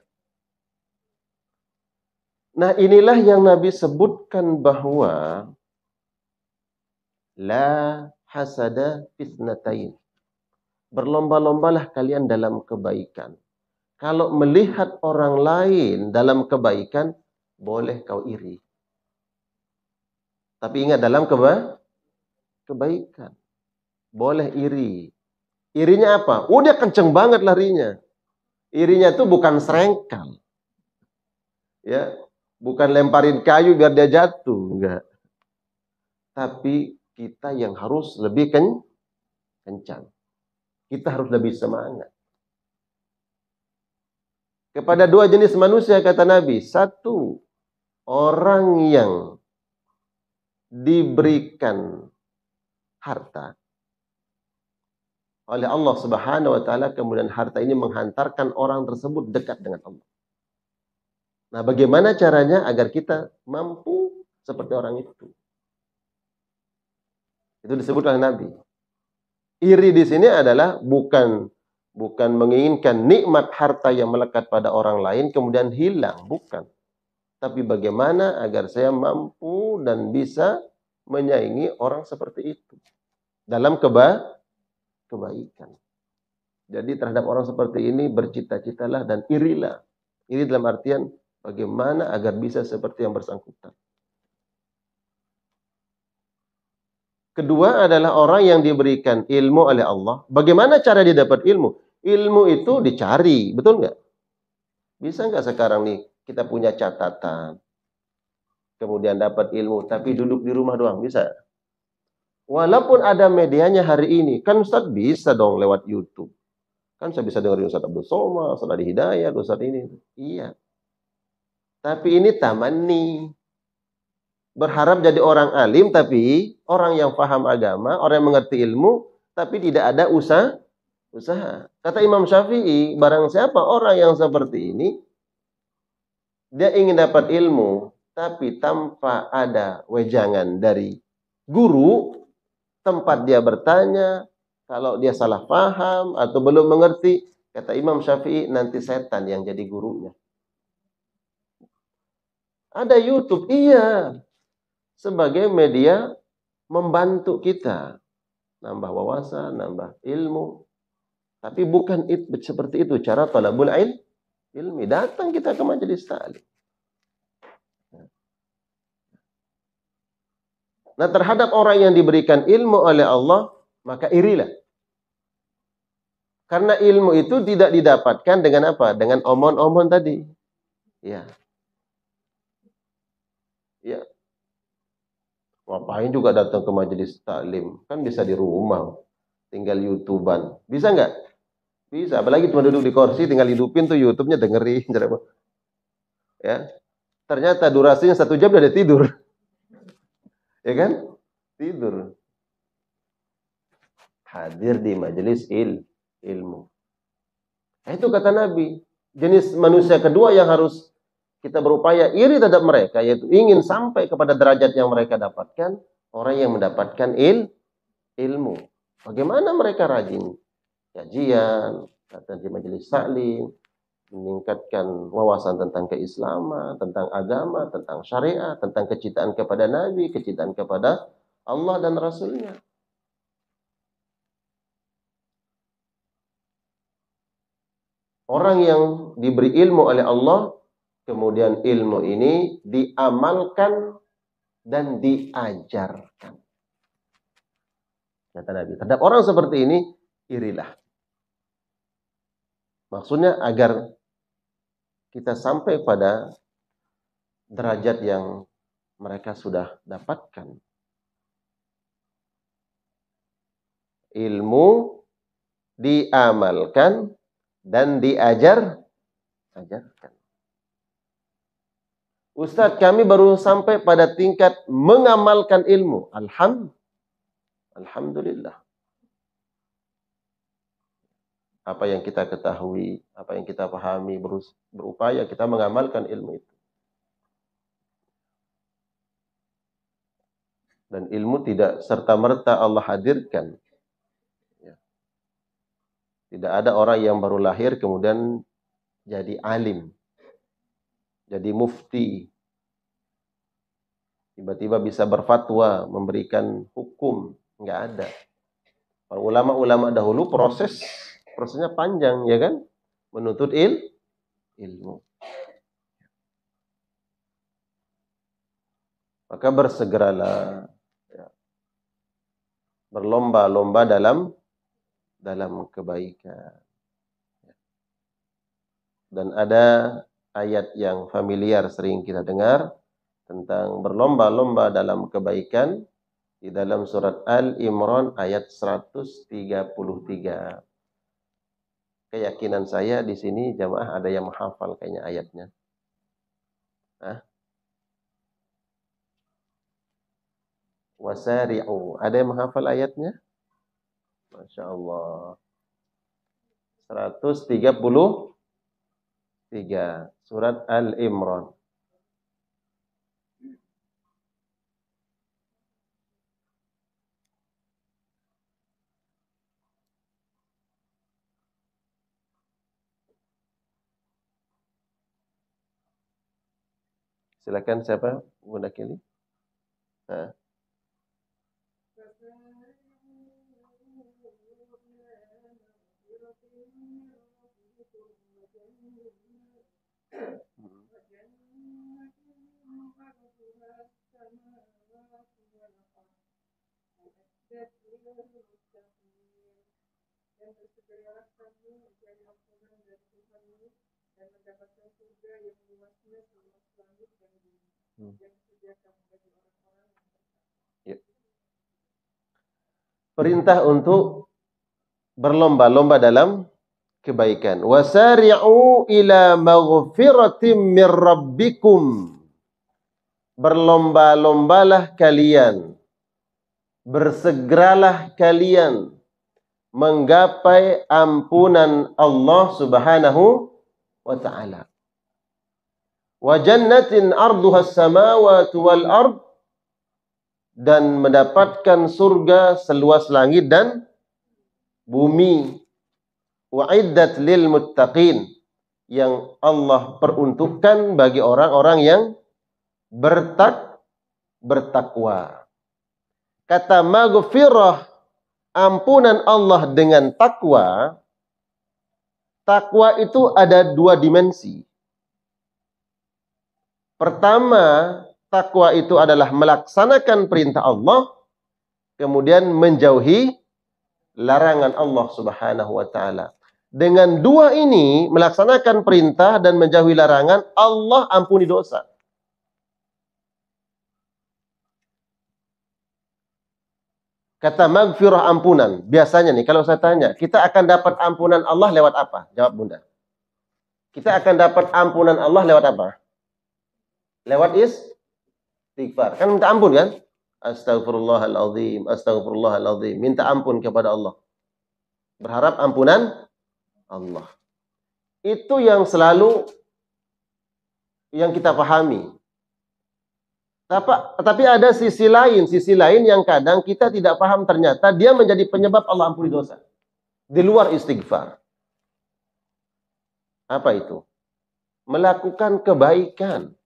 Nah, inilah yang Nabi sebutkan bahwa la hasada fitnatain. Berlomba-lombalah kalian dalam kebaikan. Kalau melihat orang lain dalam kebaikan, boleh kau iri. Tapi ingat, dalam kebaikan. Boleh iri. Irinya apa? Dia kenceng banget larinya. Irinya itu bukan serengkal. Ya, bukan lemparin kayu biar dia jatuh, enggak. Tapi kita yang harus lebih kencang. Kita harus lebih semangat. Kepada dua jenis manusia, kata Nabi. Satu, orang yang diberikan harta oleh Allah Subhanahu wa taala, kemudian harta ini menghantarkan orang tersebut dekat dengan Allah. Nah, bagaimana caranya agar kita mampu seperti orang itu? Itu disebut oleh Nabi. Iri di sini adalah bukan menginginkan nikmat harta yang melekat pada orang lain kemudian hilang, bukan. Tapi bagaimana agar saya mampu dan bisa menyaingi orang seperti itu dalam kebaikan. Jadi terhadap orang seperti ini bercita-citalah dan irilah. Iri dalam artian bagaimana agar bisa seperti yang bersangkutan. Kedua adalah orang yang diberikan ilmu oleh Allah. Bagaimana cara dia dapat ilmu? Ilmu itu dicari, betul nggak? Bisa nggak sekarang nih kita punya catatan, kemudian dapat ilmu, tapi duduk di rumah doang, bisa? Walaupun ada medianya hari ini, kan Ustaz bisa dong lewat YouTube. Kan saya bisa dengerin Ustaz Abdul Somad, Ustaz Adi Hidayat, Ustaz ini. Iya. Tapi ini tamanni. Berharap jadi orang alim, tapi orang yang paham agama, orang yang mengerti ilmu, tapi tidak ada usaha. Kata Imam Syafi'i, barang siapa orang yang seperti ini, dia ingin dapat ilmu, tapi tanpa ada wejangan dari guru, tempat dia bertanya, kalau dia salah paham atau belum mengerti, kata Imam Syafi'i, nanti setan yang jadi gurunya. Ada YouTube, iya. Sebagai media membantu kita. Nambah wawasan, nambah ilmu. Tapi bukan seperti itu cara talabul ilmi. Datang kita ke majelis ta'lim. Nah, terhadap orang yang diberikan ilmu oleh Allah, maka irilah. Karena ilmu itu tidak didapatkan dengan apa? Dengan omon-omon tadi. Ya. Ya. Ngapain juga datang ke majelis taklim? Kan bisa di rumah. Tinggal YouTuber. Bisa nggak? Bisa. Apalagi cuma duduk di kursi, tinggal hidupin tuh YouTube-nya, dengerin. Ya. Ternyata durasinya 1 jam udah tidur. Ya kan? Tidur. Hadir di majelis ilmu. Nah, itu kata Nabi. Jenis manusia kedua yang harus kita berupaya iri terhadap mereka, yaitu ingin sampai kepada derajat yang mereka dapatkan, orang yang mendapatkan ilmu. Bagaimana mereka rajin kajian, datang di majelis taklim, meningkatkan wawasan tentang keislaman, tentang agama, tentang syariat, tentang kecintaan kepada Nabi, kecintaan kepada Allah dan Rasulnya. Orang yang diberi ilmu oleh Allah, kemudian ilmu ini diamalkan dan diajarkan. Kata Nabi, terhadap orang seperti ini, irilah. Maksudnya agar kita sampai pada derajat yang mereka sudah dapatkan. Ilmu diamalkan dan diajarkan. Ustadz, kami baru sampai pada tingkat mengamalkan ilmu. Alhamdulillah. Apa yang kita ketahui, apa yang kita pahami, berupaya kita mengamalkan ilmu itu. Dan ilmu tidak serta-merta Allah hadirkan. Tidak ada orang yang baru lahir kemudian jadi alim, jadi mufti, tiba-tiba bisa berfatwa, memberikan hukum. Nggak ada. Para ulama-ulama dahulu prosesnya panjang, ya kan? Menuntut ilmu. Maka bersegeralah, ya, berlomba-lomba dalam kebaikan. Dan ada ayat yang familiar sering kita dengar tentang berlomba-lomba dalam kebaikan di dalam surat Al-Imran ayat 133. Keyakinan saya di sini jamaah ada yang menghafal kayaknya ayatnya. Wasari'u. Ada yang menghafal ayatnya? Masya Allah. 133. 3. Surat Al-Imran. Silakan siapa? Bunda Kili. Nah. Ya. Perintah untuk berlomba-lomba dalam kebaikan. Wasari'u ila maghfiratim mir rabbikum. Berlomba-lombalah kalian. Bersegeralah kalian menggapai ampunan Allah Subhanahu wa taala. Wa jannatin arduha as-samawati wal ard, dan mendapatkan surga seluas langit dan bumi. Wa'iddat lil muttaqin, yang Allah peruntukkan bagi orang-orang yang bertakwa. Kata maghfirah, ampunan Allah dengan takwa. Takwa itu ada 2 dimensi. Pertama, takwa itu adalah melaksanakan perintah Allah, kemudian menjauhi larangan Allah Subhanahu wa taala. Dengan 2 ini, melaksanakan perintah dan menjauhi larangan, Allah ampuni dosa. Kata maghfirah, ampunan. Biasanya nih, kalau saya tanya, kita akan dapat ampunan Allah lewat apa? Jawab Bunda. Kita akan dapat ampunan Allah lewat apa? Lewat istighfar. Kan minta ampun kan? Astaghfirullahaladzim, astaghfirullahaladzim. Minta ampun kepada Allah. Berharap ampunan Allah. Itu yang selalu yang kita pahami. Tapi ada sisi lain yang kadang kita tidak paham, ternyata dia menjadi penyebab Allah ampuni dosa. Di luar istighfar. Apa itu? Melakukan kebaikan.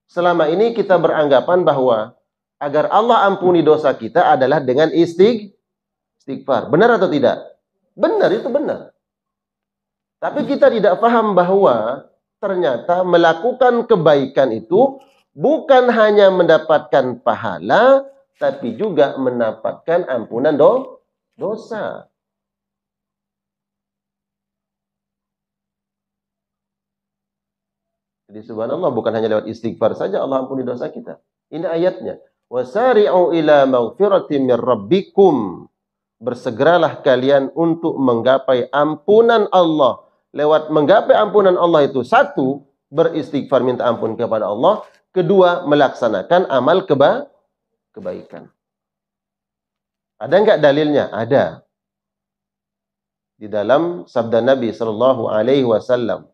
Selama ini kita beranggapan bahwa agar Allah ampuni dosa kita adalah dengan istighfar. Benar atau tidak? Benar, itu benar. Tapi kita tidak paham bahwa ternyata melakukan kebaikan itu bukan hanya mendapatkan pahala, tapi juga mendapatkan ampunan dosa. Jadi subhanallah, bukan hanya lewat istighfar saja Allah ampuni dosa kita. Ini ayatnya. Wasari'u ila maghfiratin mir rabbikum. Bersegeralah kalian untuk menggapai ampunan Allah. Lewat menggapai ampunan Allah itu, 1, beristighfar minta ampun kepada Allah. 2, melaksanakan amal kebaikan. Ada enggak dalilnya? Ada. Di dalam sabda Nabi sallallahu alaihi wasallam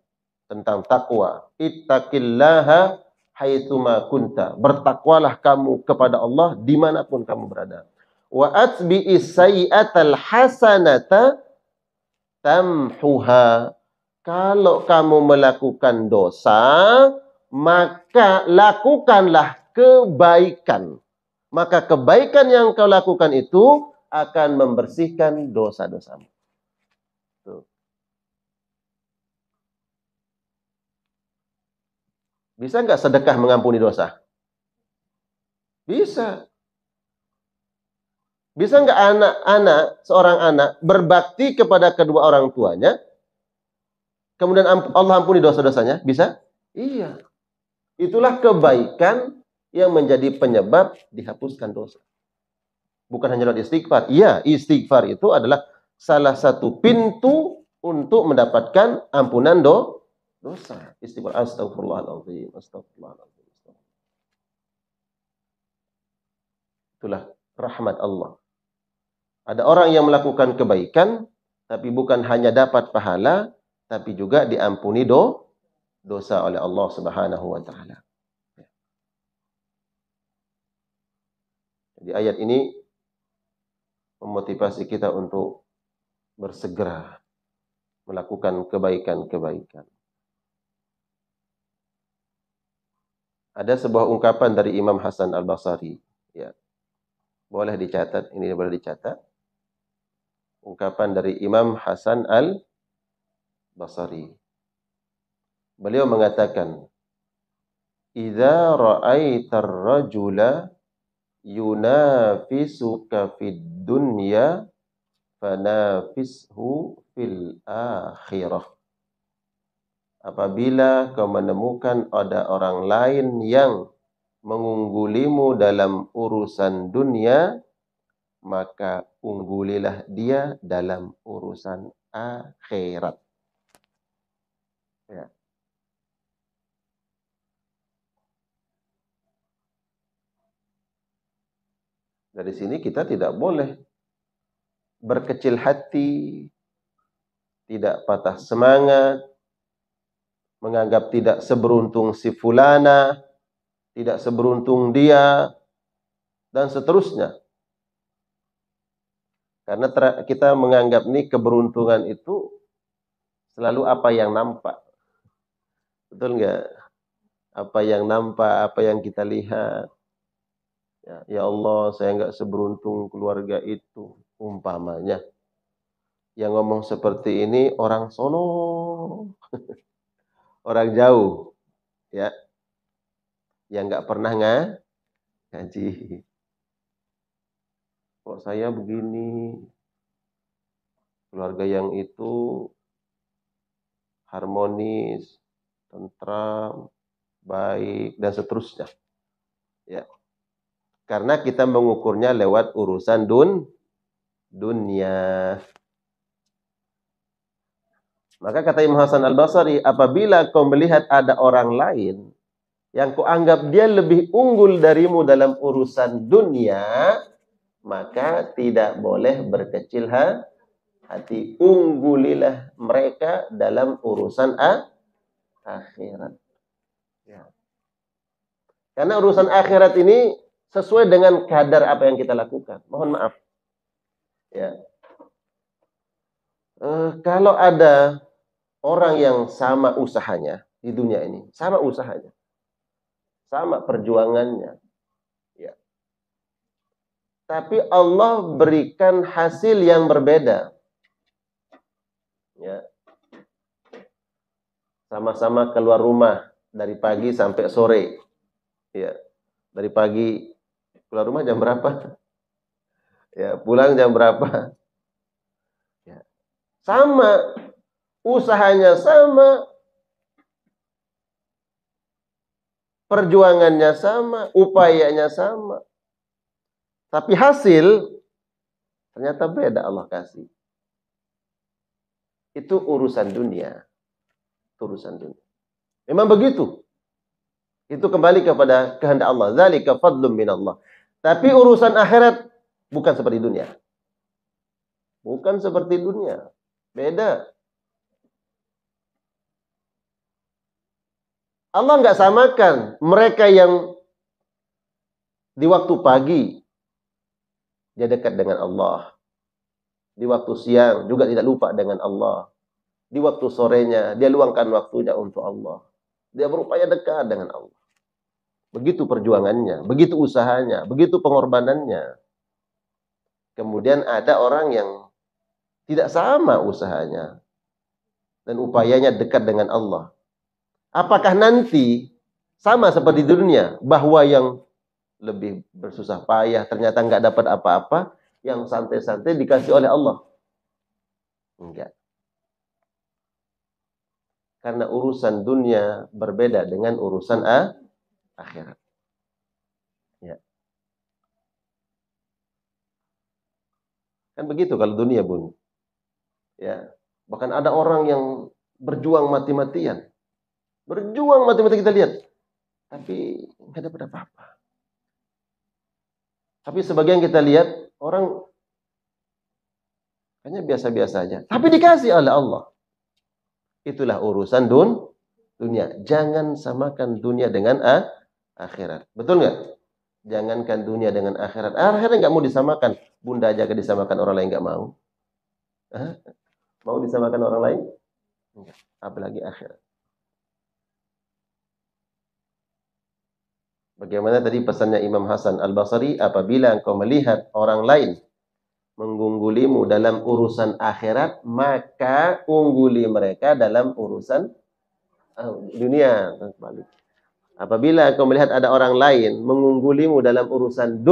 tentang takwa. Ittaqillaha haitsuma kunta. Bertakwalah kamu kepada Allah dimanapun kamu berada. Wa atbi'is sayyi'atal hasanata tamhuha. Kalau kamu melakukan dosa, maka lakukanlah kebaikan. Maka kebaikan yang kau lakukan itu akan membersihkan dosa-dosamu. Tuh. Bisa nggak sedekah mengampuni dosa? Bisa. Bisa nggak seorang anak berbakti kepada kedua orang tuanya, kemudian Allah ampuni dosa-dosanya? Bisa? Iya. Itulah kebaikan yang menjadi penyebab dihapuskan dosa. Bukan hanya lewat istighfar. Iya, istighfar itu adalah salah satu pintu untuk mendapatkan ampunan dosa. Istighfar, astagfirullahaladzim, astagfirullahaladzim. Itulah rahmat Allah. Ada orang yang melakukan kebaikan, tapi bukan hanya dapat pahala, tapi juga diampuni dosa oleh Allah Subhanahu wa taala. Jadi ayat ini memotivasi kita untuk bersegera melakukan kebaikan-kebaikan. Ada sebuah ungkapan dari Imam Hasan Al-Basri, ya. Boleh dicatat, ini boleh dicatat. Ungkapan dari Imam Hasan Al-Basri. Beliau mengatakan, "Idza ra'aitar rajula yunafisuka fid dunya fanafishu fil akhirah." Apabila kau menemukan ada orang lain yang mengunggulimu dalam urusan dunia, maka unggulilah dia dalam urusan akhirat. Ya. Dari sini kita tidak boleh berkecil hati, tidak patah semangat, menganggap tidak seberuntung si fulana, tidak seberuntung dia, dan seterusnya. Karena kita menganggap nih keberuntungan itu selalu apa yang nampak. Betul nggak? Apa yang nampak, apa yang kita lihat. Ya Allah, saya nggak seberuntung keluarga itu, umpamanya. Yang ngomong seperti ini orang sono, orang jauh, ya, yang nggak pernah ngaji. Kok saya begini, keluarga yang itu harmonis, tentram, baik, dan seterusnya. Ya. Karena kita mengukurnya lewat urusan dunia. Maka kata Imam Hasan Al-Basri, apabila kau melihat ada orang lain yang kau anggap dia lebih unggul darimu dalam urusan dunia, maka tidak boleh berkecil hati. Unggulilah mereka dalam urusan akhirat. Ya. Karena urusan akhirat ini sesuai dengan kadar apa yang kita lakukan. Mohon maaf. Ya. Kalau ada orang yang sama usahanya di dunia ini, sama usahanya, sama perjuangannya, ya. Tapi Allah berikan hasil yang berbeda. Ya. Sama-sama keluar rumah dari pagi sampai sore. Ya. Dari pagi keluar rumah jam berapa? Ya, pulang jam berapa? Ya. Sama, usahanya sama, perjuangannya sama, upayanya sama. Tapi hasil ternyata beda Allah kasih. Itu urusan dunia. Urusan dunia. Memang begitu. Itu kembali kepada kehendak Allah. Dzalika fadlun minallah. Tapi urusan akhirat bukan seperti dunia. Bukan seperti dunia. Beda. Allah nggak samakan mereka yang di waktu pagi dia dekat dengan Allah. Di waktu siang juga tidak lupa dengan Allah. Di waktu sorenya dia luangkan waktunya untuk Allah. Dia berupaya dekat dengan Allah. Begitu perjuangannya, begitu usahanya, begitu pengorbanannya. Kemudian ada orang yang tidak sama usahanya dan upayanya dekat dengan Allah. Apakah nanti sama seperti di dunia, bahwa yang lebih bersusah payah ternyata nggak dapat apa-apa, yang santai-santai dikasih oleh Allah? Enggak. Karena urusan dunia berbeda dengan urusan akhirat. Ya. Kan begitu kalau dunia, Bun. Ya. Bahkan ada orang yang berjuang mati-matian. Berjuang mati-matian kita lihat. Tapi nggak dapat apa-apa. Tapi sebagian kita lihat orang hanya biasa-biasa aja. Tapi dikasih oleh Allah. Itulah urusan dunia. Jangan samakan dunia dengan akhirat. Betul nggak? Jangankan dunia dengan akhirat. Akhirat nggak mau disamakan. Bunda aja disamakan orang lain nggak mau. Hah? Mau disamakan orang lain? Enggak. Apalagi akhirat. Bagaimana tadi pesannya Imam Hasan Al-Basri, apabila engkau melihat orang lain menggunggulimu dalam urusan akhirat, maka ungguli mereka dalam urusan dunia. Apabila engkau melihat ada orang lain mengunggulimu dalam urusan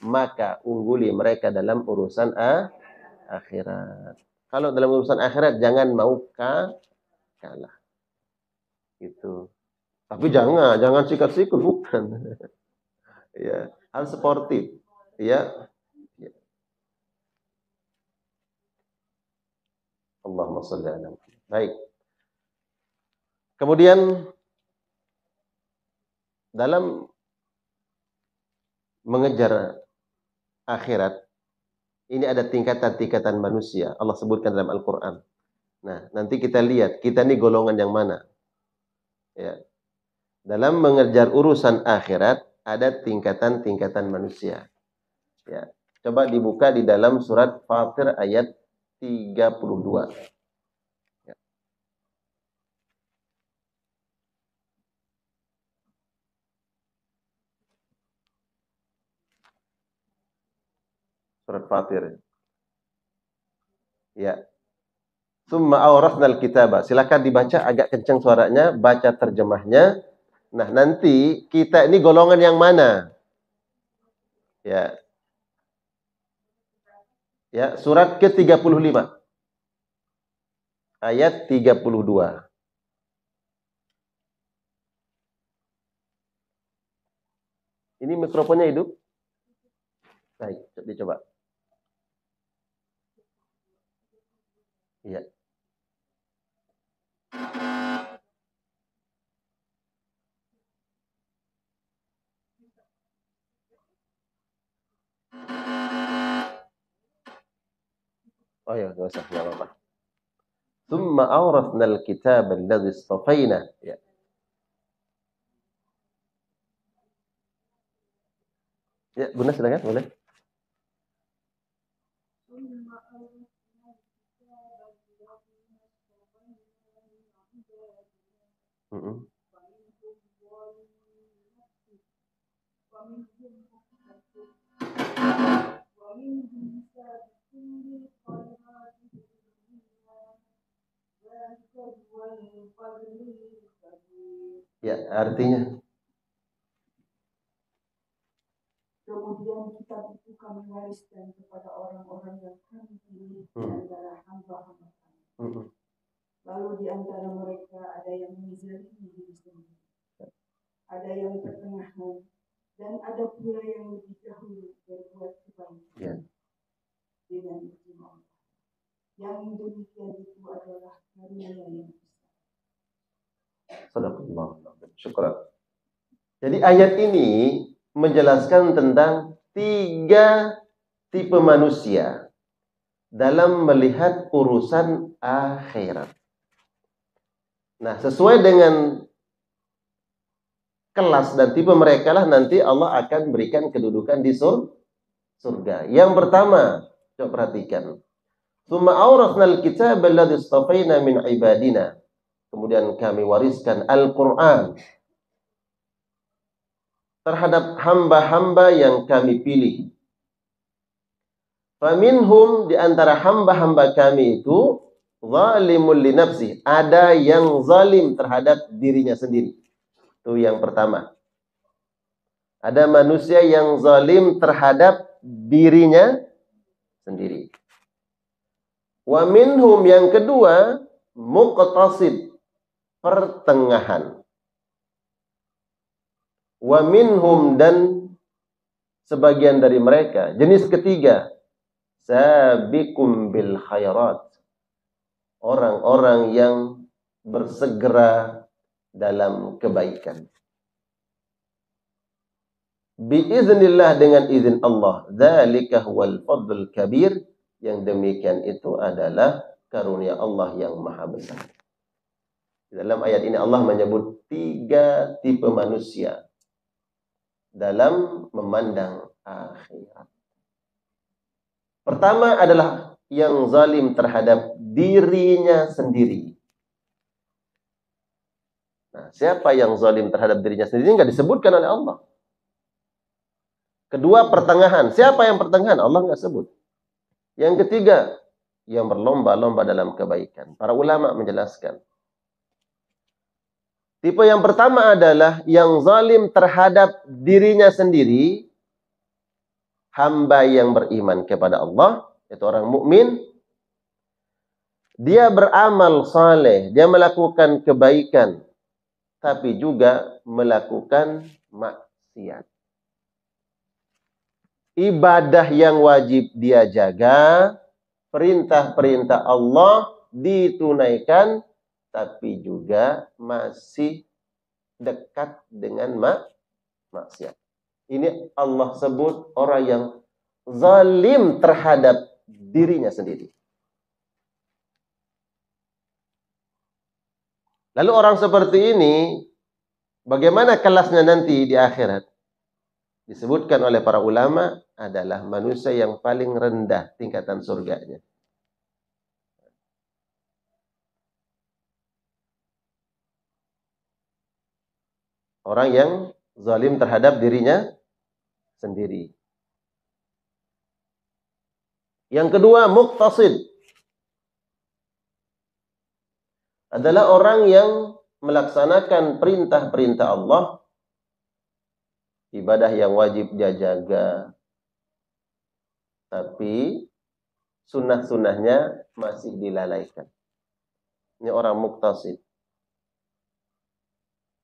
maka ungguli mereka dalam urusan akhirat. Kalau dalam urusan akhirat jangan mau kalah. Itu. Tapi jangan sikut-sikut, bukan. Ya, harus sportif. Ya. Allahumma shalli ala Muhammad. Baik. Kemudian dalam mengejar akhirat ini ada tingkatan-tingkatan manusia. Allah sebutkan dalam Al-Qur'an. Nah, nanti kita lihat kita ini golongan yang mana. Ya. Dalam mengejar urusan akhirat ada tingkatan-tingkatan manusia. Ya. Coba dibuka di dalam surat Fatir ayat 32. Ya. Surat Fatir. Ya. Tsumma awrasnal kitaba. Silakan dibaca agak kencang suaranya, baca terjemahnya. Nah, nanti kita ini golongan yang mana? Ya. Ya, surat ke-35. Ayat 32. Ini mikrofonnya hidup? Baik, dicoba. Iya. Oh ya, enggak usah, enggak apa-apa. Tsumma awrasnal kitaba alladzi istafaina. Ya. Ya, Bunda silakan, boleh. Mm-mm. Ya, artinya kemudian kitab itu kami wariskan kepada orang-orang yang kami pilih di antara hamba-hamba kami. Lalu di antara mereka ada yang menzalimi diri sendiri, ada yang pertengahan, dan ada pula yang lebih dahulu berbuat kebaikan dengan izin Allah. Yang demikian itu adalah karunia yang besar. Sadaqallah. Syukran. Jadi ayat ini menjelaskan tentang 3 tipe manusia dalam melihat urusan akhirat. Nah, sesuai dengan kelas dan tipe mereka lah nanti Allah akan berikan kedudukan di surga. Yang pertama, coba perhatikan. Tsumma awrasnal kitaba alladzi istafaina min ibadina. Kemudian kami wariskan Al-Qur'an terhadap hamba-hamba yang kami pilih. Faminhum, di antara hamba-hamba kami itu zalimul li nafsi, ada yang zalim terhadap dirinya sendiri. Itu yang pertama. Ada manusia yang zalim terhadap dirinya sendiri. Wa minhum, yang kedua, muqtasid, pertengahan. Wa minhum, dan sebagian dari mereka, jenis ketiga, sabiqum bil khairat, orang-orang yang bersegera dalam kebaikan. Biiznillah, dengan izin Allah. Dzalika huwal fadlul kabir, yang demikian itu adalah karunia Allah yang maha besar. Dalam ayat ini Allah menyebut 3 tipe manusia dalam memandang akhirat. Pertama adalah yang zalim terhadap dirinya sendiri. Nah, siapa yang zalim terhadap dirinya sendiri nggak disebutkan oleh Allah. Kedua, pertengahan. Siapa yang pertengahan? Allah nggak sebut. Yang ketiga, yang berlomba-lomba dalam kebaikan. Para ulama menjelaskan. Tipe yang pertama adalah yang zalim terhadap dirinya sendiri. Hamba yang beriman kepada Allah, yaitu orang mukmin. Dia beramal saleh, dia melakukan kebaikan, tapi juga melakukan maksiat. Ibadah yang wajib dia jaga, perintah-perintah Allah ditunaikan, tapi juga masih dekat dengan maksiat. Ini Allah sebut orang yang zalim terhadap dirinya sendiri. Lalu orang seperti ini, bagaimana kelasnya nanti di akhirat? Disebutkan oleh para ulama adalah manusia yang paling rendah tingkatan surganya. Orang yang zalim terhadap dirinya sendiri. Yang kedua, muqtasid. Adalah orang yang melaksanakan perintah-perintah Allah, ibadah yang wajib dia jaga, tapi sunnah-sunnahnya masih dilalaikan. Ini orang muqtasid.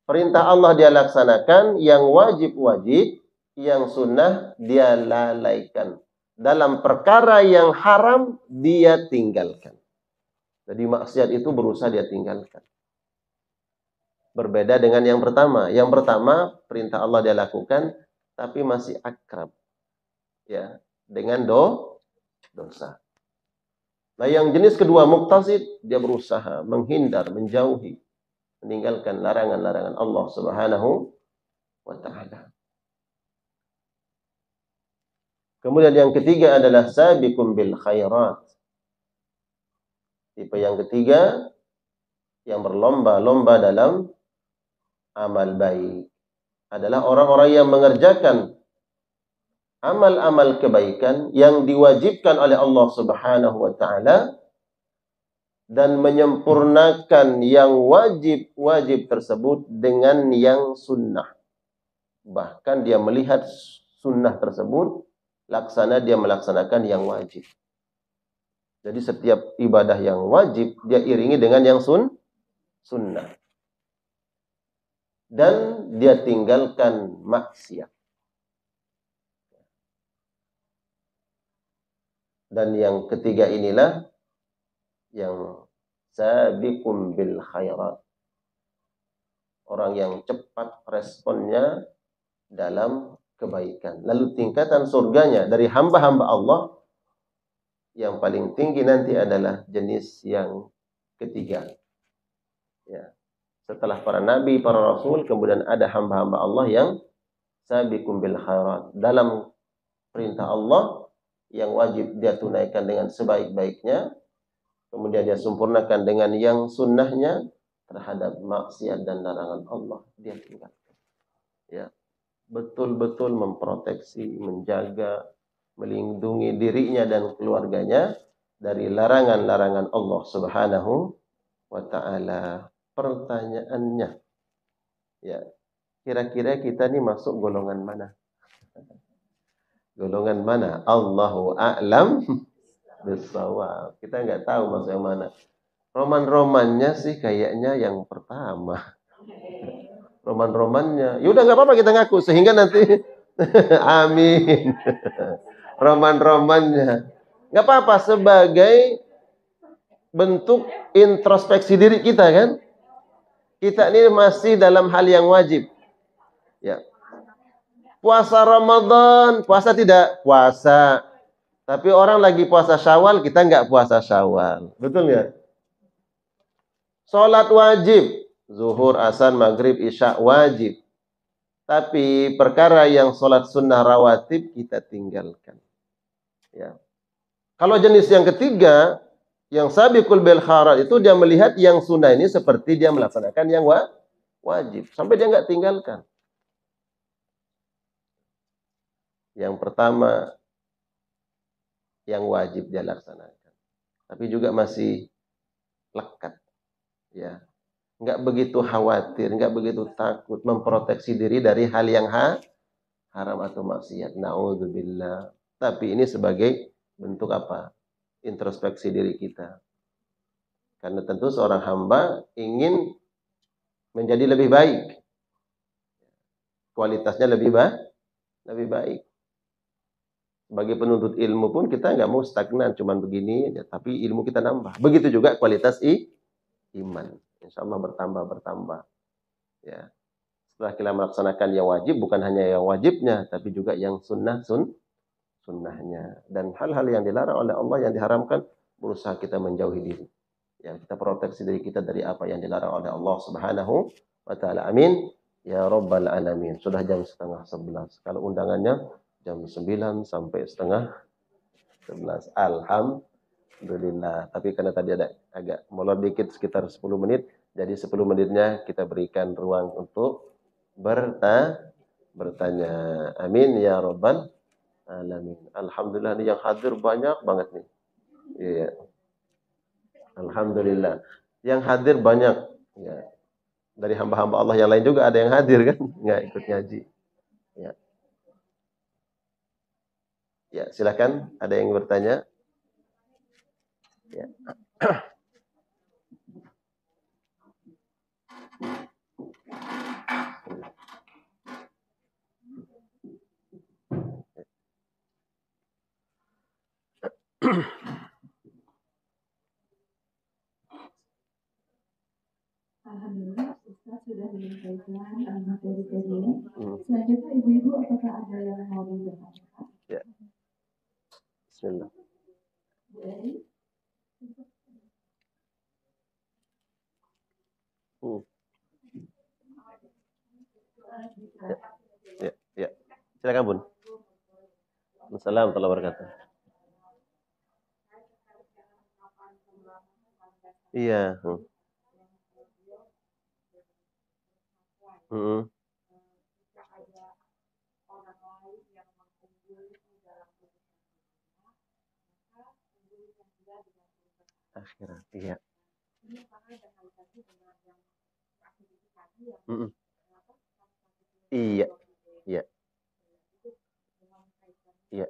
Perintah Allah dia laksanakan, yang wajib-wajib, yang sunnah dia lalaikan. Dalam perkara yang haram dia tinggalkan. Jadi maksiat itu berusaha dia tinggalkan. Berbeda dengan yang pertama. Yang pertama, perintah Allah dia lakukan, tapi masih akrab. Ya, dengan dosa. Nah, yang jenis kedua, muqtasid, dia berusaha menghindar, menjauhi, meninggalkan larangan-larangan Allah Subhanahu wa ta'ala. Kemudian yang ketiga adalah sabiqum bil khairat. Tipe yang ketiga, yang berlomba-lomba dalam amal baik, adalah orang-orang yang mengerjakan amal-amal kebaikan yang diwajibkan oleh Allah Subhanahu wa ta'ala dan menyempurnakan yang wajib-wajib tersebut dengan yang sunnah. Bahkan dia melihat sunnah tersebut, laksana dia melaksanakan yang wajib. Jadi setiap ibadah yang wajib dia iringi dengan yang sunnah. Dan dia tinggalkan maksiat. Dan yang ketiga inilah yang sabiqum bil khairat. Orang yang cepat responnya dalam kebaikan. Lalu tingkatan surganya dari hamba-hamba Allah yang paling tinggi nanti adalah jenis yang ketiga. Ya. Setelah para nabi, para rasul, kemudian ada hamba-hamba Allah yang sabiqum bil khairat. Dalam perintah Allah yang wajib dia tunaikan dengan sebaik-baiknya, kemudian dia sempurnakan dengan yang sunnahnya, terhadap maksiat dan larangan Allah dia tinggalkan. Ya. Betul-betul memproteksi, menjaga, melindungi dirinya dan keluarganya dari larangan-larangan Allah Subhanahu wa ta'ala. Pertanyaannya, ya, kira-kira kita ini masuk golongan mana? Golongan mana? Allahu a'lam bissawab. Kita nggak tahu masuk yang mana. Roman-romannya sih kayaknya yang pertama. Roman-romannya, yaudah nggak apa-apa kita ngaku sehingga nanti amin. Roman-romannya nggak apa-apa sebagai bentuk introspeksi diri kita kan. Kita ini masih dalam hal yang wajib. Ya. Puasa Ramadan, puasa tidak? Puasa. Tapi orang lagi puasa Syawal, kita nggak puasa Syawal. Betul nggak? Sholat wajib. Zuhur, asar, maghrib, isya wajib. Tapi perkara yang sholat sunnah rawatib kita tinggalkan. Ya. Kalau jenis yang ketiga, yang sabiqul bil khairat itu dia melihat yang sunnah ini seperti dia melaksanakan yang wajib. Sampai dia nggak tinggalkan. Yang pertama, yang wajib dia laksanakan. Tapi juga masih lekat. Ya. Nggak begitu khawatir, nggak begitu takut memproteksi diri dari hal yang haram atau maksiat. Na'udzubillah. Tapi ini sebagai bentuk apa? Introspeksi diri kita. Karena tentu seorang hamba ingin menjadi lebih baik. Kualitasnya lebih baik. Sebagai penuntut ilmu pun kita nggak mau stagnan, cuman begini aja. Tapi ilmu kita nambah. Begitu juga kualitas iman. Insya Allah bertambah. Ya. Setelah kita melaksanakan yang wajib, bukan hanya yang wajibnya, tapi juga yang sunnahnya. Dan hal-hal yang dilarang oleh Allah, yang diharamkan, berusaha kita menjauhi diri. Yang kita proteksi diri kita dari apa yang dilarang oleh Allah Subhanahu wa Ta'ala. Amin. Ya Rabbal Alamin. Sudah jam 10:30. Kalau undangannya jam 9 sampai 10:30. Alhamdulillah. Tapi karena tadi ada agak molor dikit sekitar 10 menit. Jadi 10 menitnya kita berikan ruang untuk bertanya. Amin ya Rabbal Alamin. Alhamdulillah nih yang hadir banyak banget nih. Iya. Alhamdulillah. Yang hadir banyak. Ya. Dari hamba-hamba Allah yang lain juga ada yang hadir kan. Nggak ikut ngaji. Ya. Ya, silakan. Ada yang bertanya? Ya. Alhamdulillah, Ustaz sudah menyampaikan materi tadi. Selanjutnya ibu-ibu apakah ada yang mau bertanya? Ya. Bismillah. Ya. Silakan Bun. Assalamualaikum warahmatullahi wabarakatuh. Iya. Akhirat. Iya. Iya. Iya. Iya.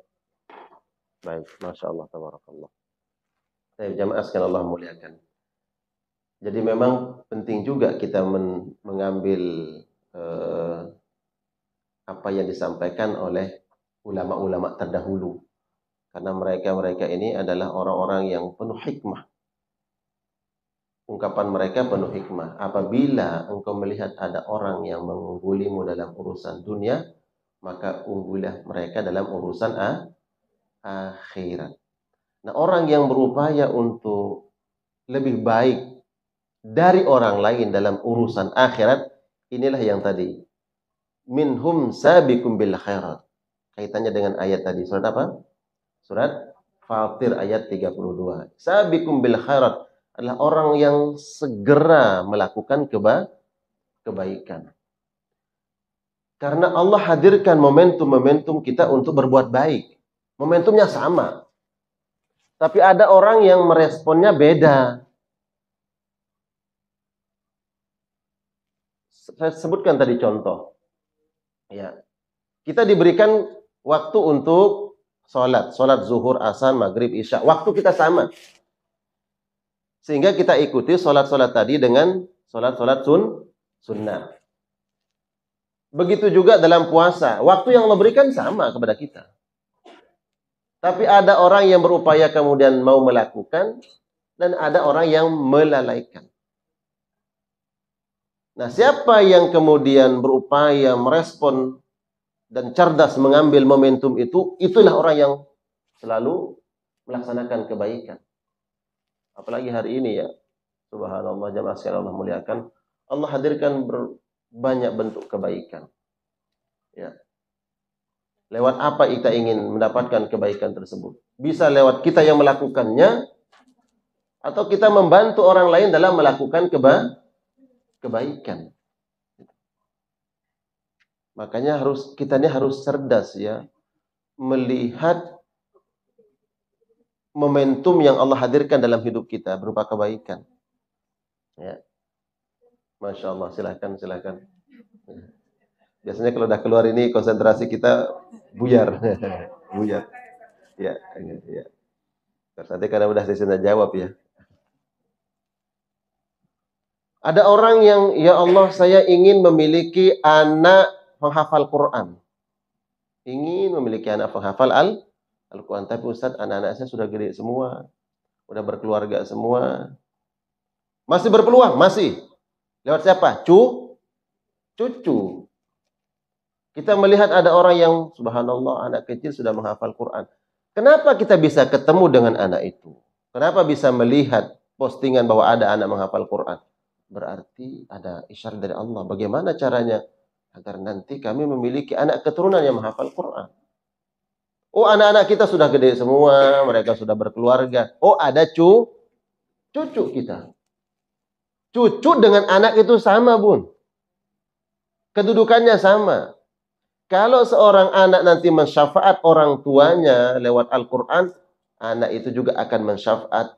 Baik, Masya Allah, tabarakallah. Jamaah sekalian Allah muliakan. Jadi memang penting juga kita mengambil apa yang disampaikan oleh ulama-ulama terdahulu. Karena mereka ini adalah orang-orang yang penuh hikmah. Ungkapan mereka penuh hikmah. Apabila engkau melihat ada orang yang mengunggulimu dalam urusan dunia, maka unggulilah mereka dalam urusan akhirat. Nah, orang yang berupaya untuk lebih baik dari orang lain dalam urusan akhirat, inilah yang tadi. Minhum sabiqum bil khairat. Kaitannya dengan ayat tadi. Surat apa? Surat Fatir ayat 32. Sabiqum bil khairat adalah orang yang segera melakukan kebaikan. Karena Allah hadirkan momentum-momentum kita untuk berbuat baik. Momentumnya sama. Tapi ada orang yang meresponnya beda. Saya sebutkan tadi contoh. Ya. Kita diberikan waktu untuk sholat zuhur, asar, maghrib, isya. Waktu kita sama. Sehingga kita ikuti sholat tadi dengan sholat sunnah. Begitu juga dalam puasa. Waktu yang Allah berikan sama kepada kita. Tapi ada orang yang berupaya kemudian mau melakukan. Dan ada orang yang melalaikan. Nah, siapa yang kemudian berupaya merespon dan cerdas mengambil momentum itu, itulah orang yang selalu melaksanakan kebaikan. Apalagi hari ini ya, subhanallah jamaah sekalian Allah muliakan, Allah hadirkan banyak bentuk kebaikan. Ya. Lewat apa kita ingin mendapatkan kebaikan tersebut? Bisa lewat kita yang melakukannya, atau kita membantu orang lain dalam melakukan kebaikan. Makanya kita ini harus cerdas ya, melihat momentum yang Allah hadirkan dalam hidup kita berupa kebaikan. Ya. Masya Allah, silakan. Biasanya kalau udah keluar ini konsentrasi kita buyar. Buyar. Ya. Nanti karena udah sesi jawab ya. Ada orang yang, ya Allah saya ingin memiliki anak penghafal Quran. Ingin memiliki anak penghafal Al-Quran. Tapi Ustaz, anak-anak saya sudah gede semua. Udah berkeluarga semua. Masih berpeluang? Masih. Lewat siapa? Cucu. Kita melihat ada orang yang, subhanallah, anak kecil sudah menghafal Quran. Kenapa kita bisa ketemu dengan anak itu? Kenapa bisa melihat postingan bahwa ada anak menghafal Quran? Berarti ada isyarat dari Allah. Bagaimana caranya? Agar nanti kami memiliki anak keturunan yang menghafal Quran. Oh, anak-anak kita sudah gede semua, mereka sudah berkeluarga. Oh, ada cucu kita. Cucu dengan anak itu sama, Bun. Kedudukannya sama. Kalau seorang anak nanti mensyafaat orang tuanya lewat Al-Quran, anak itu juga akan mensyafaat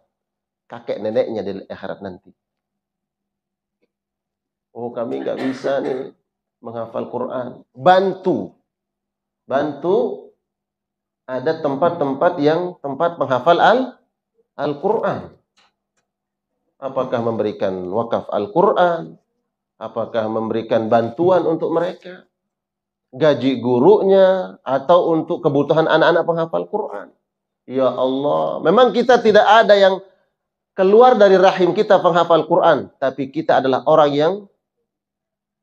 kakek neneknya di akhirat nanti. Oh, kami nggak bisa nih menghafal Quran. Bantu. Ada tempat-tempat yang tempat menghafal Al-Quran. Apakah memberikan wakaf Al-Quran? Apakah memberikan bantuan untuk mereka? Gaji gurunya? Atau untuk kebutuhan anak-anak penghafal Quran? Ya Allah. Memang kita tidak ada yang keluar dari rahim kita penghafal Quran. Tapi kita adalah orang yang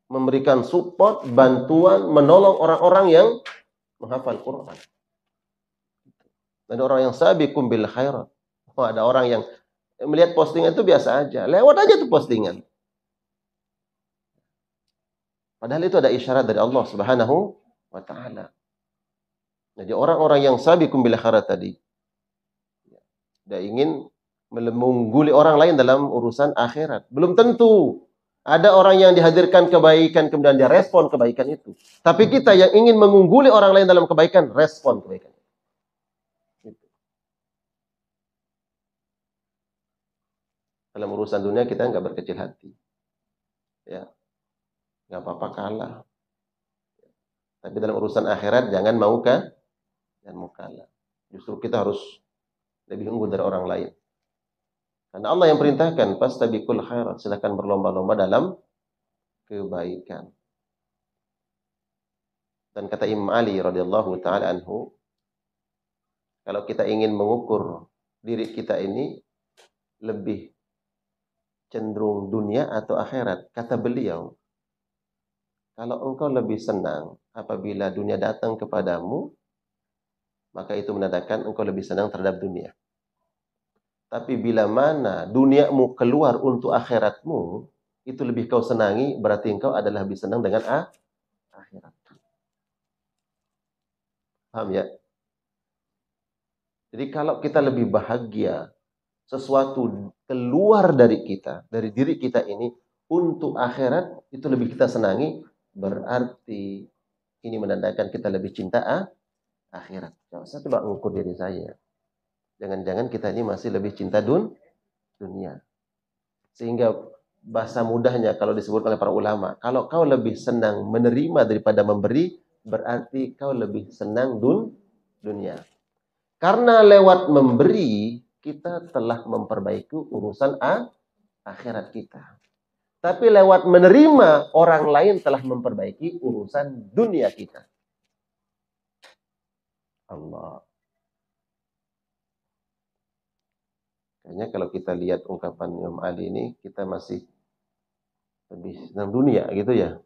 memberikan support, bantuan, menolong orang-orang yang menghafal Quran. Ada orang yang sabiqum bil khairat. Oh, ada orang yang melihat postingan itu biasa aja. Lewat aja tuh postingan. Padahal itu ada isyarat dari Allah Subhanahu wa ta'ala. Jadi orang-orang yang sabiqum bil khairat tadi, dia ingin mengungguli orang lain dalam urusan akhirat. Belum tentu. Ada orang yang dihadirkan kebaikan, kemudian dia respon kebaikan itu. Tapi kita yang ingin mengungguli orang lain dalam kebaikan, respon kebaikan. Dalam urusan dunia kita nggak berkecil hati. Ya, nggak apa-apa kalah. Tapi dalam urusan akhirat jangan mau kalah. Justru kita harus lebih unggul dari orang lain. Karena Allah yang perintahkan, fastabiqul khairat, silakan berlomba-lomba dalam kebaikan. Dan kata Imam Ali radhiyallahu taala anhu, kalau kita ingin mengukur diri kita ini lebih cenderung dunia atau akhirat, kata beliau, kalau engkau lebih senang apabila dunia datang kepadamu, maka itu menandakan engkau lebih senang terhadap dunia. Tapi bila mana duniamu keluar untuk akhiratmu, itu lebih kau senangi, berarti engkau adalah lebih senang dengan akhirat. Paham ya? Jadi kalau kita lebih bahagia, sesuatu keluar dari kita, dari diri kita ini, untuk akhirat, itu lebih kita senangi, berarti ini menandakan kita lebih cinta akhirat. Saya coba mengukur diri saya. Jangan-jangan kita ini masih lebih cinta dunia. Sehingga bahasa mudahnya kalau disebut oleh para ulama, kalau kau lebih senang menerima daripada memberi, berarti kau lebih senang dunia. Karena lewat memberi, kita telah memperbaiki urusan akhirat kita. Tapi lewat menerima, orang lain telah memperbaiki urusan dunia kita. Allah. Kayaknya kalau kita lihat ungkapan Imam Ali ini, kita masih lebih senang dunia gitu ya.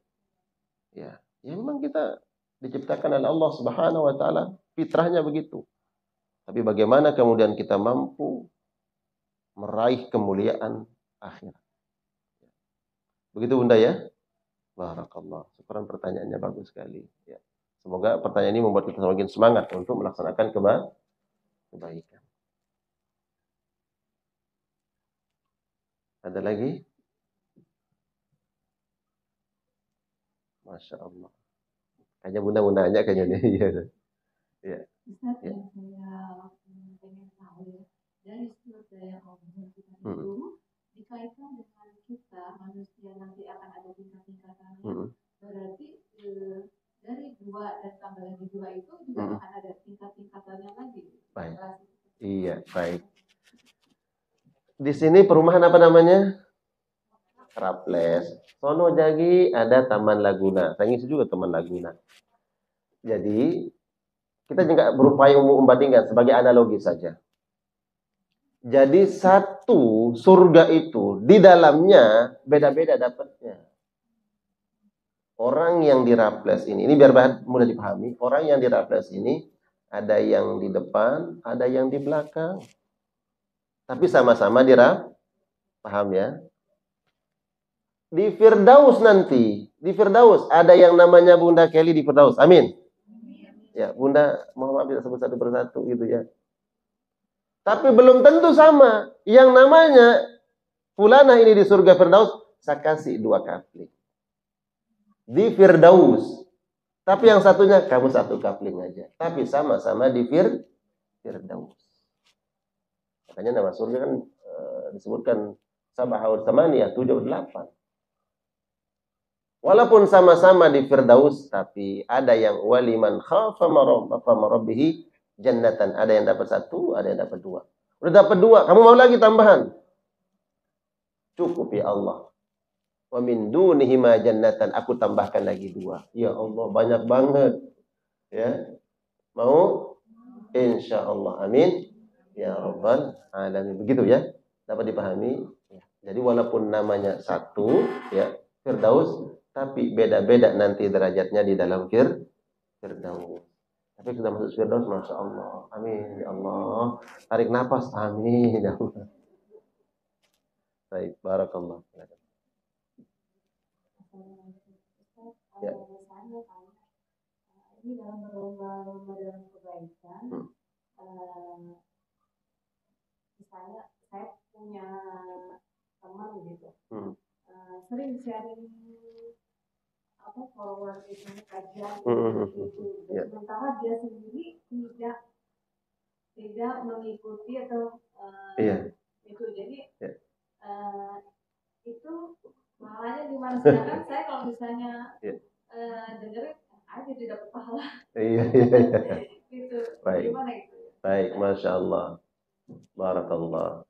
Ya memang kita diciptakan oleh Allah Subhanahu wa taala, fitrahnya begitu. Tapi bagaimana kemudian kita mampu meraih kemuliaan akhirat. Begitu Bunda ya? Barakallah. Syukran, pertanyaannya bagus sekali. Ya. Semoga pertanyaan ini membuat kita semakin semangat untuk melaksanakan kebaikan. Ada lagi? Masya Allah. Kayaknya Bunda mau nanya kayaknya nih. Ya. Ustaz, yang saya pengen tahu ya, dari sudut yang Allah kita itu dikaitkan dengan kita manusia nanti akan ada tingkat-tingkatannya. Berarti dari 2 dan tambah lagi 2 itu juga akan ada tingkat-tingkatannya lagi. Baik. Iya, baik. Di sini perumahan apa namanya? Raples. Sono Jagi ada Taman Laguna. Saya ngisi juga Taman Laguna. Jadi kita juga berupaya membandingkan sebagai analogi saja. Jadi satu surga itu di dalamnya beda-beda dapatnya. Orang yang di Raples ini biar mudah dipahami. Orang yang di Raples ini ada yang di depan, ada yang di belakang. Tapi sama-sama paham ya? Di Firdaus nanti, di Firdaus ada yang namanya Bunda Kelly di Firdaus. Amin. Ya, Bunda, mohon maaf tidak sebut satu persatu gitu ya. Tapi belum tentu sama. Yang namanya fulana ini di surga Firdaus, saya kasih 2 kapling. Di Firdaus. Tapi yang satunya kamu 1 kapling aja. Tapi sama-sama di Firdaus. Makanya nama surga kan disebutkan sab'aul tsamaniyah 7 8. Walaupun sama-sama di Firdaus, tapi ada yang waliman khafa marabbih jannatan. Ada yang dapat 1, ada yang dapat 2. Udah dapat 2, kamu mau lagi tambahan? Cukup ya Allah. Wa min dunihi ma jannatan. Aku tambahkan lagi 2. Ya Allah, banyak banget. Ya. Mau? Insya Allah. Amin. Ya Rabbal alamin. Begitu ya. Dapat dipahami? Ya. Jadi walaupun namanya 1, ya, Firdaus, tapi beda-beda nanti derajatnya di dalam Firdaus. Tapi sudah masuk Firdaus, Masya Allah. Amin. Ya Allah. Tarik nafas. Amin. Ya Allah. Baik. Barakallah. Ya. Ini dalam berlomba-lomba dalam kebaikan. Misalnya saya punya teman gitu. Sering sharing forward itu kajian itu. Sementara dia sendiri tidak mengikuti atau itu. Jadi itu malahnya gimana? Sedangkan saya kalau misalnya dengerin aja tidak dapat pahala. Iya. Gitu. Baik. Gimana itu? Baik, Masya Allah. Barakallah.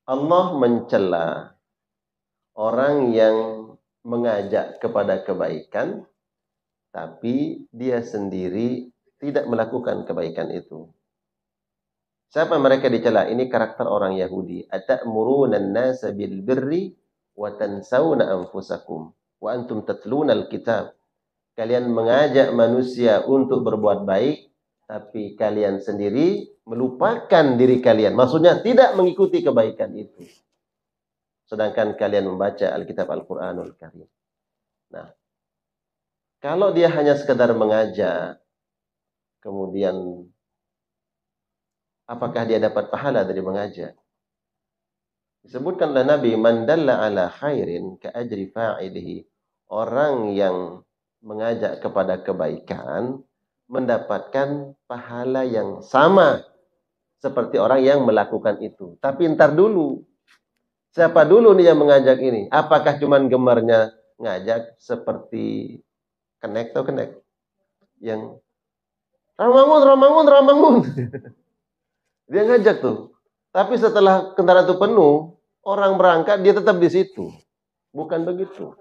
Allah mencela orang yang mengajak kepada kebaikan, tapi dia sendiri tidak melakukan kebaikan itu. Siapa mereka dicela? Ini karakter orang Yahudi. Atamuruna an-nasa bil birri wa tansawna anfusakum wa antum tatluna al-kitab. Kalian mengajak manusia untuk berbuat baik, tapi kalian sendiri melupakan diri kalian. Maksudnya tidak mengikuti kebaikan itu. Sedangkan kalian membaca Alkitab Al-Quranul Karim. Nah, kalau dia hanya sekedar mengajak, kemudian apakah dia dapat pahala dari mengajak? Disebutkan oleh Nabi, man dalla ala khairin ka ajri fa'ilihi. Orang yang mengajak kepada kebaikan mendapatkan pahala yang sama seperti orang yang melakukan itu. Tapi ntar dulu, siapa dulu nih yang mengajak ini? Apakah cuman gemarnya ngajak seperti connect atau connect? Yang Ramangun. Dia ngajak tuh. Tapi setelah kendaraan itu penuh, orang berangkat, dia tetap di situ. Bukan begitu.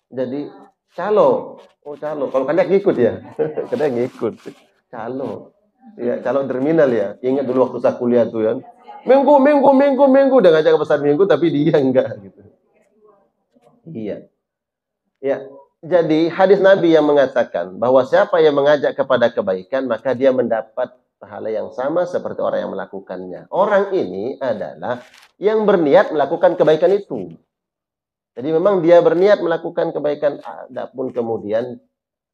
Jadi, calo. Oh, calo. Kalau kadang ngikut ya. Kadang ngikut. Calo. Ya, calo terminal ya. Ingat dulu waktu saya kuliah tuh ya. Minggu. Dia ngajak ke pasar minggu, tapi dia enggak gitu. Iya. Ya. Jadi hadis Nabi yang mengatakan bahwa siapa yang mengajak kepada kebaikan maka dia mendapat pahala yang sama seperti orang yang melakukannya. Orang ini adalah yang berniat melakukan kebaikan itu. Jadi memang dia berniat melakukan kebaikan, adapun kemudian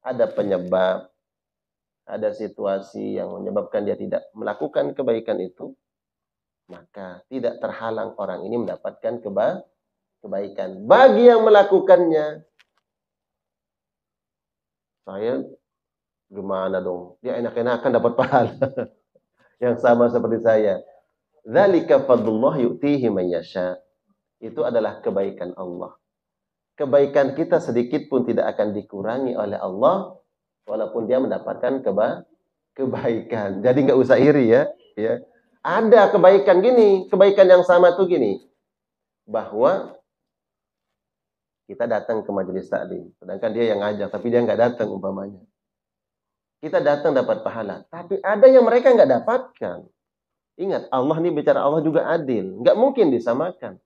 ada penyebab, ada situasi yang menyebabkan dia tidak melakukan kebaikan itu, maka tidak terhalang orang ini mendapatkan kebaikan. Bagi yang melakukannya, saya gimana dong? Dia enak-enakan dapat pahala yang sama seperti saya. Dzalika fadlullah yu'tihi man yasha. Itu adalah kebaikan Allah. Kebaikan kita sedikit pun tidak akan dikurangi oleh Allah walaupun dia mendapatkan kebaikan. Jadi nggak usah iri ya. Ada kebaikan gini, kebaikan yang sama tuh gini. Bahwa kita datang ke majelis taklim, sedangkan dia yang ngajak tapi dia nggak datang umpamanya. Kita datang dapat pahala, tapi ada yang mereka nggak dapatkan. Ingat, Allah ini bicara Allah juga adil, nggak mungkin disamakan.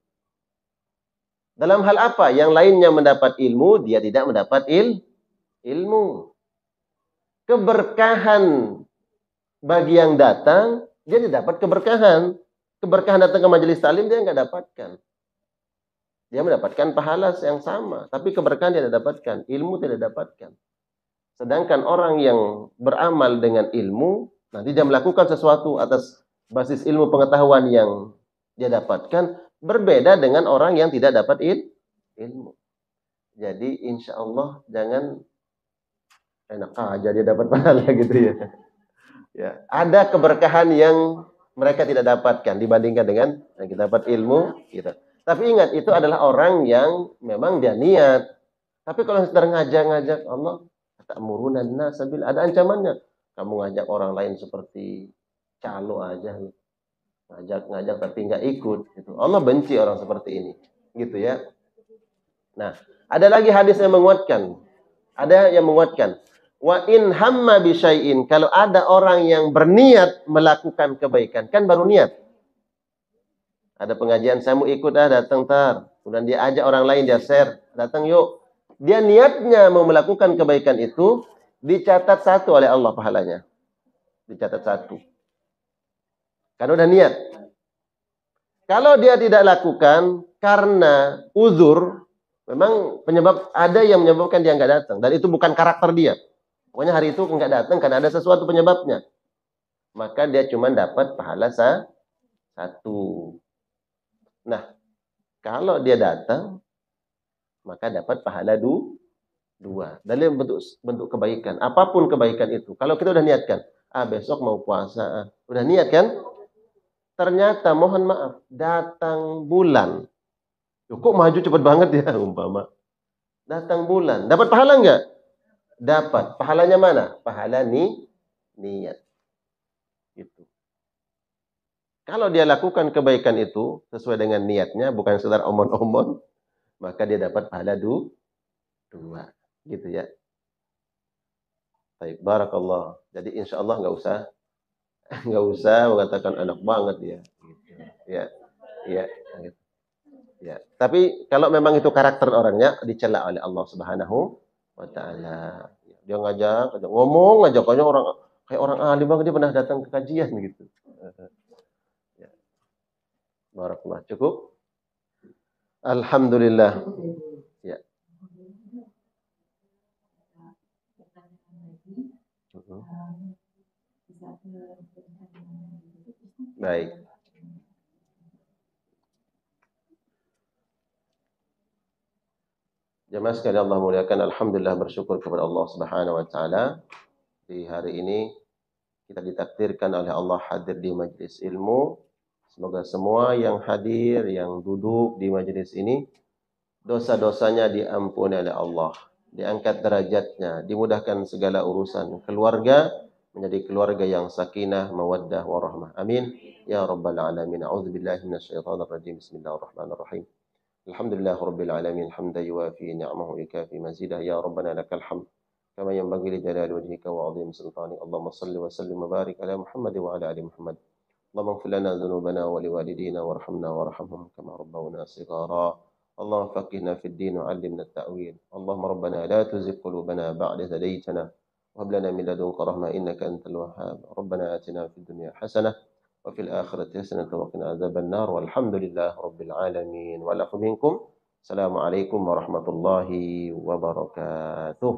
Dalam hal apa? Yang lainnya mendapat ilmu, dia tidak mendapat ilmu. Keberkahan bagi yang datang, dia tidak dapat keberkahan. Keberkahan datang ke majelis taklim dia nggak dapatkan. Dia mendapatkan pahala yang sama, tapi keberkahan dia tidak dapatkan, ilmu tidak dapatkan. Sedangkan orang yang beramal dengan ilmu, nanti dia melakukan sesuatu atas basis ilmu pengetahuan yang dia dapatkan, berbeda dengan orang yang tidak dapat ilmu. Jadi insya Allah jangan enak aja dia dapat pahala gitu ya. Ya, ada keberkahan yang mereka tidak dapatkan dibandingkan dengan yang kita dapat ilmu gitu. Tapi ingat, itu adalah orang yang memang dia niat. Tapi kalau sedang ngajak-ngajak Allah, ta'murunan nas bil, ada ancamannya. Kamu ngajak orang lain seperti calo aja, ngajak-ngajak tapi nggak ikut. Gitu. Allah benci orang seperti ini, gitu ya. Nah, ada lagi hadis yang menguatkan. Ada yang menguatkan. Wa in hamma bi syai'in, kalau ada orang yang berniat melakukan kebaikan, kan baru niat. Ada pengajian, saya mau ikut datang tar. Kemudian dia ajak orang lain, dia share, datang yuk. Dia niatnya mau melakukan kebaikan itu, dicatat satu oleh Allah pahalanya. Dicatat satu. Karena udah niat. Kalau dia tidak lakukan karena uzur, memang penyebab, ada yang menyebabkan dia nggak datang. Dan itu bukan karakter dia. Pokoknya hari itu nggak datang karena ada sesuatu penyebabnya. Maka dia cuma dapat pahala satu. Nah, kalau dia datang, maka dapat pahala dua. Dalam bentuk kebaikan. Apapun kebaikan itu. Kalau kita udah niatkan, besok mau puasa. Udah niat kan? Ternyata, mohon maaf, datang bulan. Kok maju cepat banget ya, umpama. Datang bulan. Dapat pahala nggak? Dapat. Pahalanya mana? Pahala niat. Gitu. Kalau dia lakukan kebaikan itu sesuai dengan niatnya, bukan sekedar omon-omon, maka dia dapat pahala dua. Gitu ya. Baik, barakallah. Jadi insya Allah nggak usah mengatakan enak banget ya. Gitu. Ya. Ya. Tapi kalau memang itu karakter orangnya, dicela oleh Allah Subhanahu wa Ta'ala. Dia ngajak ngomong, ngajakannya orang kayak orang alim banget, dia pernah datang ke kajian gitu. Ya. Barakallah. Cukup? Alhamdulillah. Ya. Baik. Jemaah sekalian Allah muliakan, alhamdulillah, bersyukur kepada Allah Subhanahu wa Ta'ala. Di hari ini kita ditakdirkan oleh Allah hadir di majelis ilmu. Semoga semua yang hadir, yang duduk di majelis ini, dosa-dosanya diampuni oleh Allah, diangkat derajatnya, dimudahkan segala urusan keluarga, menjadi keluarga yang sakinah, mawaddah, warahmah. Amin. Ya Rabbal Alamin. A'udzubillahi minasyaitonir rajim. Bismillahirrahmanirrahim. Alhamdulillah Rabbil Alamin. Hamdan yuwafi ni'amahu ikafi mazidah. Ya Rabbana lakal hamd. Kama yanbaghi li jalali wajhika wa 'azimi sultanik. Allahumma salli wa sallim wa barik ala Muhammad wa ala ali Muhammad. Allahumma ighfir lana dhunubana wa liwalidina warhamna warhamhum kama rabbawna shighara. اللهم فقهنا في الدين وعلمنا التأويل. اللهم ربنا لا تزغ قلوبنا بعد إذ هديتنا وهب لنا من لدنك رحمة إنك أنت الوهاب. ربنا آتنا في الدنيا حسنة وفي الآخرة حسنة وقنا عذاب النار والحمد لله رب العالمين. والعفو منكم. السلام عليكم ورحمة الله وبركاته.